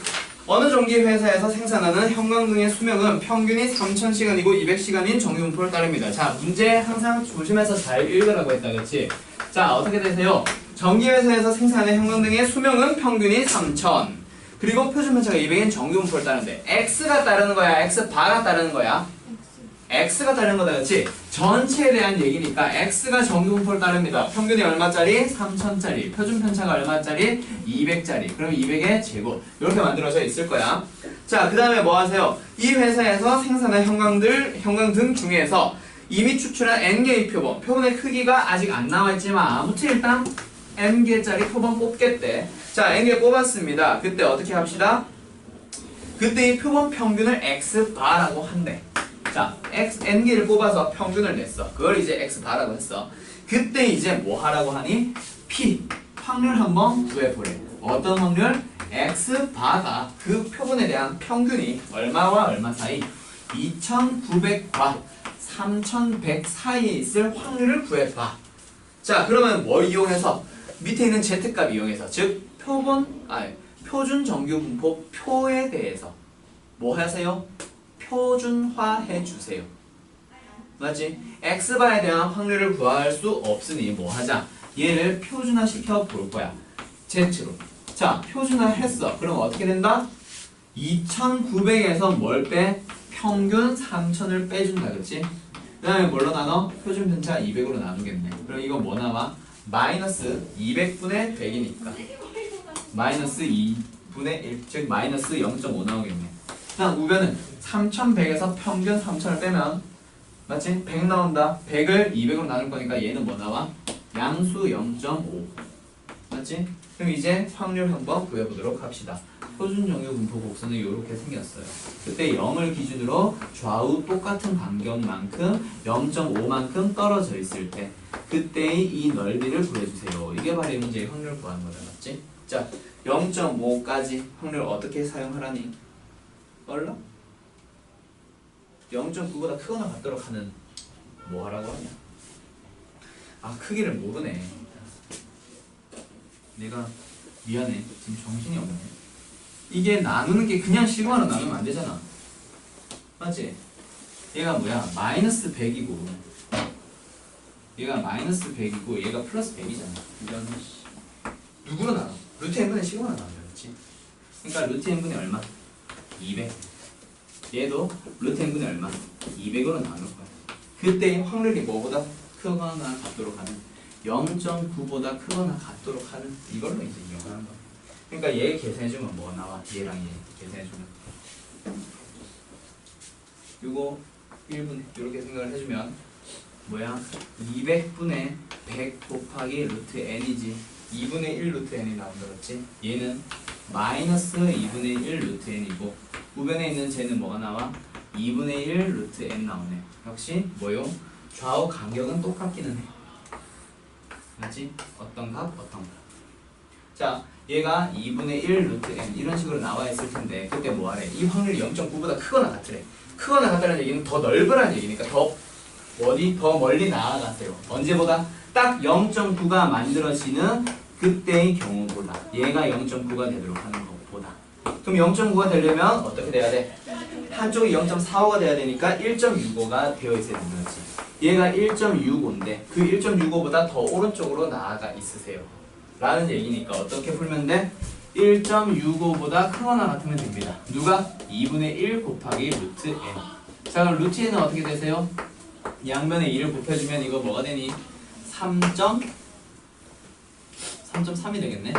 어느 전기 회사에서 생산하는 형광등의 수명은 평균이 3000시간이고 200시간인 정규분포를 따릅니다. 자, 문제 항상 조심해서 잘 읽으라고 했다. 그렇지? 자, 어떻게 되세요? 전기 회사에서 생산하는 형광등의 수명은 평균이 3000. 그리고 표준 편차가 200인 정규분포를 따르는데 x가 따르는 거야? x 바가 따르는 거야? x가 따르는 거다. 그렇지? 전체에 대한 얘기니까 x가 정규분포를 따릅니다. 평균이 얼마짜리? 3000짜리. 표준 편차가 얼마짜리? 200짜리. 그럼 200의 제곱. 이렇게 만들어져 있을 거야. 자, 그 다음에 뭐 하세요? 이 회사에서 생산한 형광등 중에서 이미 추출한 n개의 표본. 표본의 크기가 아직 안 나와 있지만 아무튼 일단 n개짜리 표본 뽑겠대. 자, n개 뽑았습니다. 그때 어떻게 합시다? 그때 이 표본 평균을 x바라고 한대. 자, n개를 뽑아서 평균을 냈어. 그걸 이제 x바라고 했어. 그때 이제 뭐 하라고 하니? p, 확률 한번 구해보래. 어떤 확률? x바가 그 표본에 대한 평균이 얼마와 얼마 사이? 2900과 3100 사이에 있을 확률을 구해봐. 자, 그러면 뭘 이용해서? 밑에 있는 z값 이용해서, 즉 표준 정규분포 표에 대해서 뭐 하세요? 표준화해 주세요. 맞지? x바에 대한 확률을 구할 수 없으니 뭐 하자? 얘를 표준화 시켜 볼 거야. z로. 자, 표준화 했어. 그럼 어떻게 된다? 2900에서 뭘 빼? 평균 3000을 빼준다. 그치? 그 다음에 뭘로 나눠? 표준 편차 200으로 나누겠네. 그럼 이거 뭐 나와? 마이너스 200분의 100이니까 마이너스 2분의 1, 즉 마이너스 0.5 나오겠네. 그다음 우변은 3100에서 평균 3000을 빼면 맞지? 100 나온다. 100을 200으로 나눌 거니까 얘는 뭐 나와? 양수 0.5. 맞지? 그럼 이제 확률 한번 구해보도록 합시다. 표준 정유 분포 곡선은 이렇게 생겼어요. 그때 0을 기준으로 좌우 똑같은 간격만큼 0.5만큼 떨어져 있을 때 그때의 이 넓이를 구해주세요. 이게 바로 이 문제의 확률 구하는 거다. 맞지? 자, 0.5까지 확률 어떻게 사용하라니? 얼라? 0.9보다 크거나 같도록 하는 뭐 하라고 하냐? 아, 크기를 모르네. 내가 미안해. 지금 정신이 없네. 이게 나누는 게 그냥 시그마로 나누면 안 되잖아. 맞지? 얘가 뭐야? 마이너스 100이고 얘가 마이너스 100이고 얘가 플러스 100이잖아. 이런 누구로 나눠? 루트 n분의 시그마로 나눠. 그렇지? 그러니까 루트 n분의 얼마? 200. 얘도 루트 n분의 얼마? 200으로 나눌 거야. 그때 확률이 뭐보다 크거나 같도록 하는 0.9보다 크거나 같도록 하는 이걸로 이제 이용하는 거야. 그러니까 얘 계산해주면 뭐가 나와? 얘랑 얘 계산해주면 요거 1분의 이렇게 생각을 해주면 뭐야? 200분의 100 곱하기 루트 n이지 2분의 1 루트 n이 나온다 그렇지? 얘는 마이너스 2분의 1 루트 n이고 우변에 있는 쟤는 뭐가 나와? 2분의 1 루트 n 나오네. 역시 뭐요? 좌우 간격은 똑같기는 해. 맞지? 어떤 값? 어떤 값. 자, 얘가 2분의 1 루트 n 이런 식으로 나와 있을 텐데 그때 뭐 하래? 이 확률이 0.9보다 크거나 같으래. 크거나 같다는 얘기는 더 넓으라는 얘기니까 더 멀리 나아가세요. 언제보다? 딱 0.9가 만들어지는 그때의 경우보다 얘가 0.9가 되도록 하는 것보다. 그럼 0.9가 되려면 어떻게 돼야 돼? 한쪽이 0.45가 돼야 되니까 1.65가 되어 있어야 되는 거지. 얘가 1.65인데 그 1.65보다 더 오른쪽으로 나아가 있으세요. 라는 얘기니까 어떻게 풀면 돼? 1.65보다 크거나 같으면 됩니다. 누가? 2분의 1 곱하기 루트 n. 자, 그럼 루트 n은 어떻게 되세요? 양면에 2를 곱해주면 이거 뭐가 되니? 3.3이 되겠네?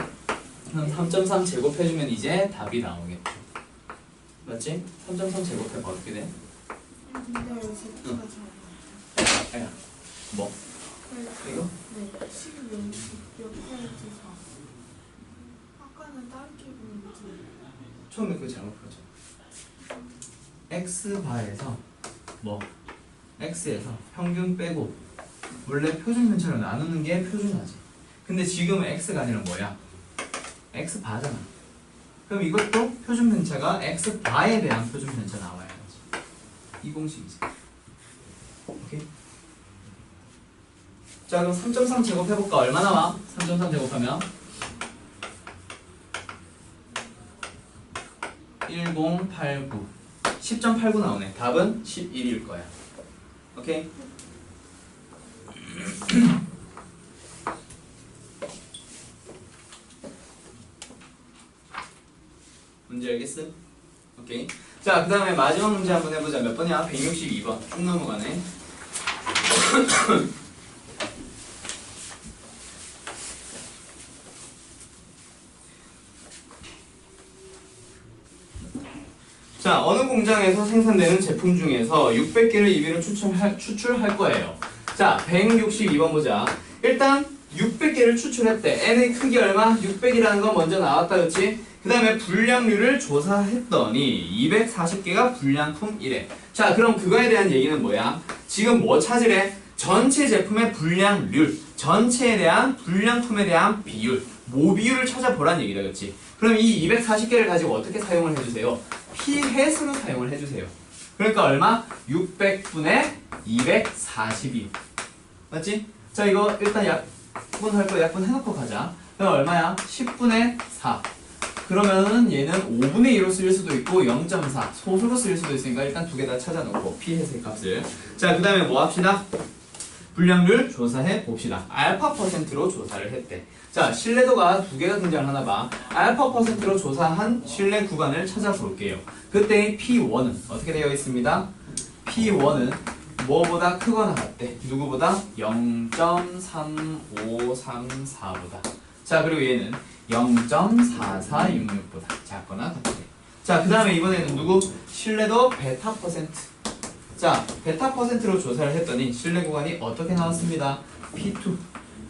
그럼 3.3 제곱해주면 이제 답이 나오겠죠. 맞지? 3.3 제곱해봐 어떻게 돼? 근데 왜 Z가 잘 아야 뭐? 이거? 네, 16.894. 아까는 다르게 보는지. 처음에 그거 잘못 풀었죠. x바에서 뭐? x에서 평균 빼고 원래 표준 편차로 나누는 게 표준화지. 근데 지금은 x가 아니라 뭐야? x바잖아. 그럼 이것도 표준 편차가 x바에 대한 표준 편차 나와야지. 이 공식이지. 오케이? 자, 그럼 3.3 제곱해볼까? 얼마 나와? 3.3 제곱하면 1089 10.89 나오네. 답은 11일 거야. 오케이? 문제 알겠어? 오케이. 자, 그 다음에 마지막 문제 한번 해보자. 몇 번이야? 162번. 쭉 넘어가네. 자, 어느 공장에서 생산되는 제품 중에서 600개를 이비로 추출할 거예요. 자, 162번 보자. 일단 600개를 추출했대. n의 크기 얼마? 600이라는 건 먼저 나왔다, 그치? 그 다음에 불량률을 조사했더니 240개가 불량품이래. 자, 그럼 그거에 대한 얘기는 뭐야? 지금 뭐 찾으래? 전체 제품의 불량률, 전체에 대한 불량품에 대한 비율, 모비율을 찾아보란 얘기다, 그치? 그럼 이 240개를 가지고 어떻게 사용을 해주세요? 피해수로 사용을 해주세요. 그러니까 얼마? 600분의 242. 맞지? 자, 이거 일단 약분할 거 약분 해놓고 가자. 그럼 얼마야? 10분의 4. 그러면은 얘는 5분의 2로 쓰일 수도 있고 0.4 소수로 쓰일 수도 있으니까 일단 두 개 다 찾아놓고 피해수의 값을. 자, 그 다음에 뭐 합시다? 불량률 조사해 봅시다. 알파 퍼센트로 조사를 했대. 자, 신뢰도가 두 개가 등장하나 봐. 알파 퍼센트로 조사한 신뢰 구간을 찾아볼게요. 그때의 P1은 어떻게 되어 있습니다? P1은 뭐보다 크거나 같대? 누구보다? 0.3534보다. 자, 그리고 얘는 0.4466보다 작거나 같대. 자, 그 다음에 이번에는 누구? 신뢰도 베타 퍼센트. 자, 베타 퍼센트로 조사를 했더니 신뢰 구간이 어떻게 나왔습니다? P2.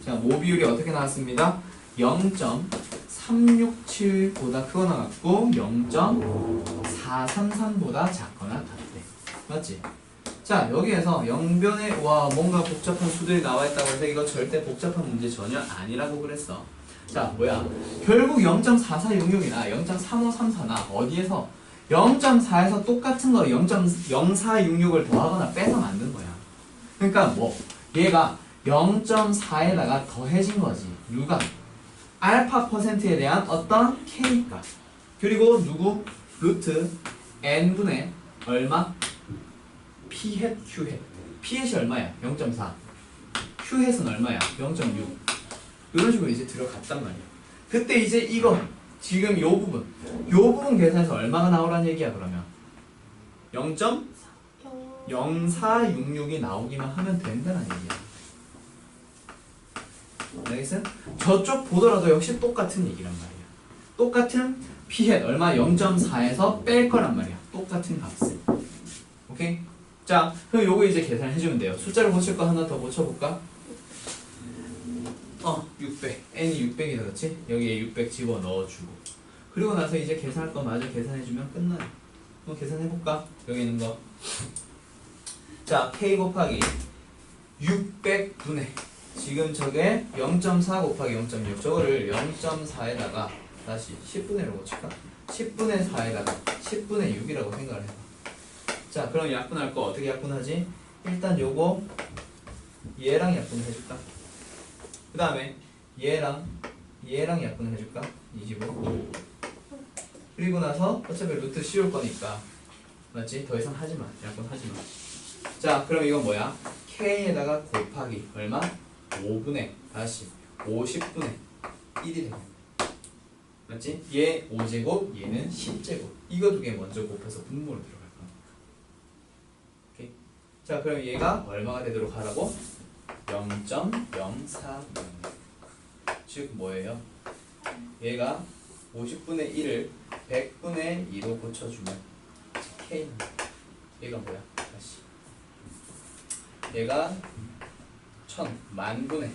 자, 모 비율이 어떻게 나왔습니다? 0.367보다 크거나 같고 0.433보다 작거나 같대. 맞지? 자, 여기에서 영변에 와 뭔가 복잡한 수들이 나와 있다고 해서 이거 절대 복잡한 문제 전혀 아니라고 그랬어. 자, 뭐야? 결국 0.4466이나 0.3534나 어디에서 0.4에서 똑같은 거 0.0466을 더하거나 빼서 만든 거야. 그러니까 뭐 얘가 0.4에다가 더해진 거지. 누가? 알파 퍼센트에 대한 어떤 K값. 그리고 누구? 루트 N분의 얼마? P햇, Q햇. P햇이 얼마야? 0.4. Q햇은 얼마야? 0.6. 이런 식으로 이제 들어갔단 말이야. 그때 이제 이거 지금 요 부분 계산해서 얼마가 나오란 얘기야 그러면? 0.0466이 나오기만 하면 된다는 얘기야. 알겠어? 저쪽 보더라도 역시 똑같은 얘기란 말이야. 똑같은 P햇 얼마? 0.4에서 뺄 거란 말이야. 똑같은 값을. 오케이? 자, 그럼 요거 이제 계산해주면 돼요. 숫자를 고칠 거 하나 더 고쳐볼까? 600. n이 600이다, 그렇지? 여기에 600 집어 넣어주고. 그리고 나서 이제 계산할 거 마저 계산해주면 끝나요. 한번 계산해볼까? 여기 있는 거. 자, k 곱하기 600분의 지금 저게 0.4 곱하기 0.6 저거를 0.4에다가 다시 10분의 1로 고칠까? 10분의 4에다가 10분의 6이라고 생각을 해봐. 자, 그럼 약분할 거 어떻게 약분하지? 일단 요거 얘랑 약분을 해줄까? 그 다음에 얘랑 약분을 해줄까? 25. 그리고 나서 어차피 루트 씌울 거니까 맞지? 더 이상 하지마. 약분 하지마. 자, 그럼 이건 뭐야? K에다가 곱하기 얼마? 5분의 다시 50분의 1이 되겠네. 맞지? 얘 5제곱, 얘는 10제곱. 이거 두 개 먼저 곱해서 분모로 들어갈 거야. 오케이? 자, 그럼 얘가 얼마가 되도록 하라고? 0.04. 즉 뭐예요? 얘가 50분의 1을 100분의 2로 고쳐주면 K는 얘가 뭐야? 다시 얘가 1000만분의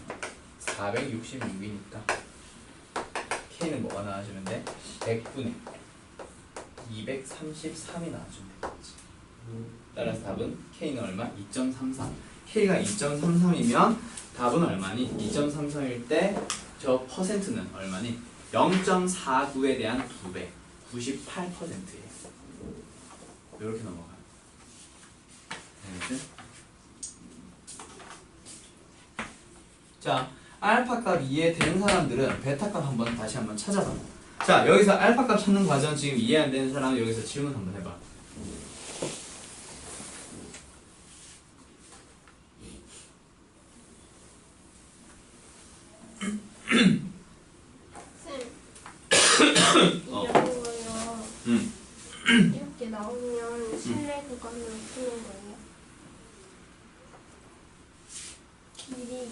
466이니까 K는 뭐가 나와주면 돼? 100분의 233이 나와주면 되겠지. 따라서 답은 K는 얼마? 2.33. K가 2.33이면 답은 얼마니? 2.33일 때 저 퍼센트는 얼마니? 0.49에 대한 2배 98%예요. 이렇게 넘어가요. 알겠지? 자, 알파 값 이해되는 사람들은 베타 값 다시 한번 찾아봐. 자, 여기서 알파 값 찾는 과정 지금 이해 안 되는 사람은 여기서 질문 한번 해봐. 이렇게 나오면 실내 구간으로 푸는 거예요. 길이.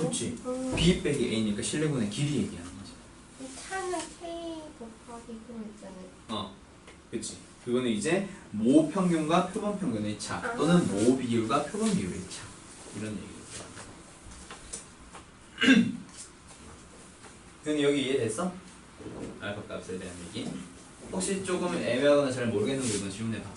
그치. B 빼기 A니까 실내분의 길이 얘기하는 거지. 차는 K 곱하기 그거 있잖아요. 그치. 그거는 이제 모 평균과 표본 평균의 차 또는 모 비율과 표본 비율의 차 이런 얘기죠. 근데 여기 이해됐어? 알파 값에 대한 얘기. 혹시 조금 애매하거나 잘 모르겠는 부분 질문해봐.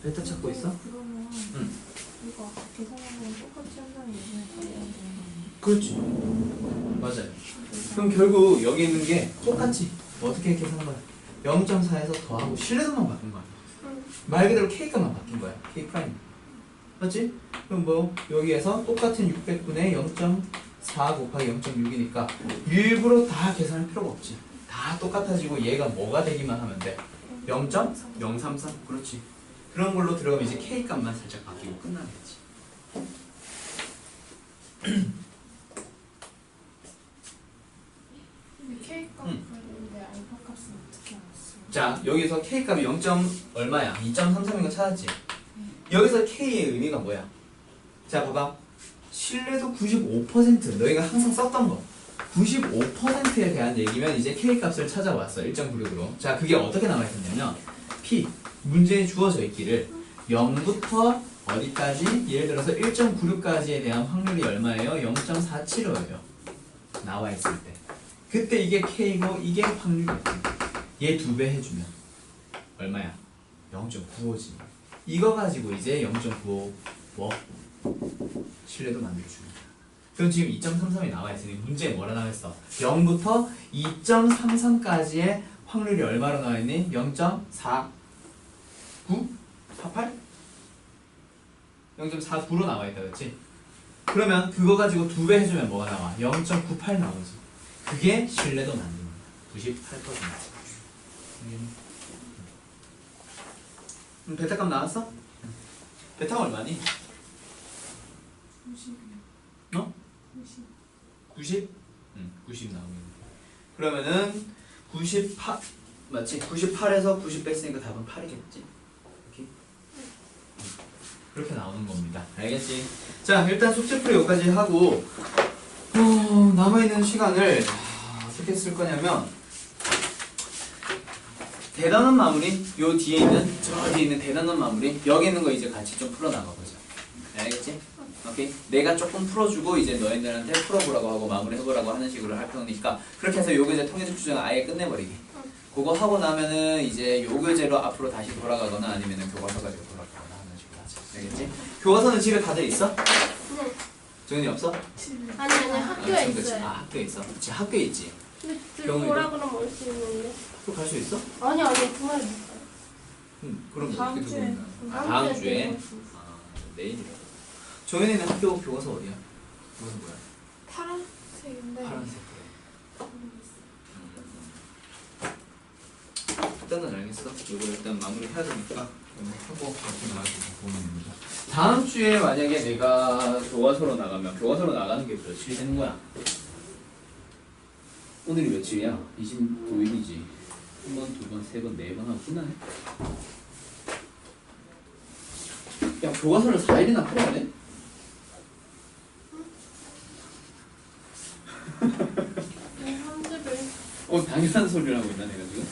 베타 찾고 있어? 그러면 응. 이거 아까 계산한 거랑 똑같이 한다는 얘기는 다해야 되는 거 아니에요? 그렇지. 맞아요. 그럼 결국 여기 있는 게 똑같지. 어떻게 계산한 거야? 0.4에서 더하고 실내도만 바꾼 거야. 말 그대로 K값만 바뀐 거야. K 프라임. 맞지? 그럼 뭐 여기에서 똑같은 600분의 0.4 곱하기 0.6이니까 일부러 다 계산할 필요가 없지. 다 다 똑같아지고 얘가 뭐가 되기만 하면 돼? 0.033 그렇지. 그런 걸로 들어가면 이제 K 값만 살짝 바뀌고 끝나겠지. 근데 K 값인데 알파 값은 어떻게 알았어요? 자 여기서 K 값이 0. 얼마야? 2.33인 거 찾았지? 여기서 K의 의미가 뭐야? 자 봐봐. 신뢰도 95% 너희가 항상 썼던 거 95%에 대한 얘기면 이제 K 값을 찾아왔어 1.96으로. 자 그게 어떻게 나와 있었냐면 P 문제에 주어져 있기를 0부터 어디까지? 예를 들어서 1.96까지에 대한 확률이 얼마예요? 0.475예요 나와 있을 때 그때 이게 K고 이게 확률이야. 얘 2배 해주면 얼마야? 0.95지. 이거 가지고 이제 0.95 뭐? 신뢰도 만들어줍니다. 그럼 지금 2.33이 나와 있으니 문제에 뭐라 나와 있어? 0부터 2.33까지의 확률이 얼마로 나와 있니? 0.49? 48? 0.49로 나와 있다 그렇지? 그러면 그거 가지고 2배 해주면 뭐가 나와? 0.98 나오지. 그게 신뢰도 만듭니다. 98%. 베타값 나왔어? 베타가 얼마니? 90이요. 어? 90. 90? 응, 90 나오겠네. 그러면은 98 맞지? 98에서 90 뺐으니까 답은 8이겠지? 이렇게? 그렇게 나오는 겁니다. 알겠지? 자, 일단 숙제풀이 여기까지 하고 남아있는 시간을 어떻게 쓸 거냐면 대단한 마무리 요 뒤에 있는 저 뒤에 있는 대단한 마무리 여기 있는 거 이제 같이 좀 풀어 나가보자. 알겠지? 오케이. 내가 조금 풀어주고 이제 너희들한테 풀어보라고 하고 마무리해보라고 하는 식으로 할 거니까 그렇게 해서 요 교재 통계적 추정 아예 끝내버리기. 그거 하고 나면은 이제 요 교재로 앞으로 다시 돌아가거나 아니면은 교과서 가지고 돌아가거나 하는 식으로 하자. 알겠지? 교과서는 집에 다들 있어? 네. 정현이 없어? 아니 학교에 그치. 있어요. 아 학교에 있어. 그치 학교에 있지. 근데 들고 오라 그러면 올 수 있는데. 또 갈 수 있어? 아니 주말에 못 가요. 그럼 다음 어떻게 주에. 들고 온다? 다음 주에? 들고 올수 있어요. 내일이라고. 정현이는 학교 교과서 어디야? 교과서 뭐야? 파란색인데. 파란색 그래. 일단은 알겠어. 이거 일단 마무리 해야 되니까 하고 같이 나가지고 보면 됩니다. 다음 주에 만약에 내가 교과서로 나가면 교과서로 나가는 게 며칠이 되는 거야? 오늘이 며칠이야? 25일이지. 한 번, 두 번, 세 번, 네 번 하고 끝나네. 야 교과서를 4일이나 풀어야 돼? 네, 30일. 당연한 소리를 하고 있나 내가 지금?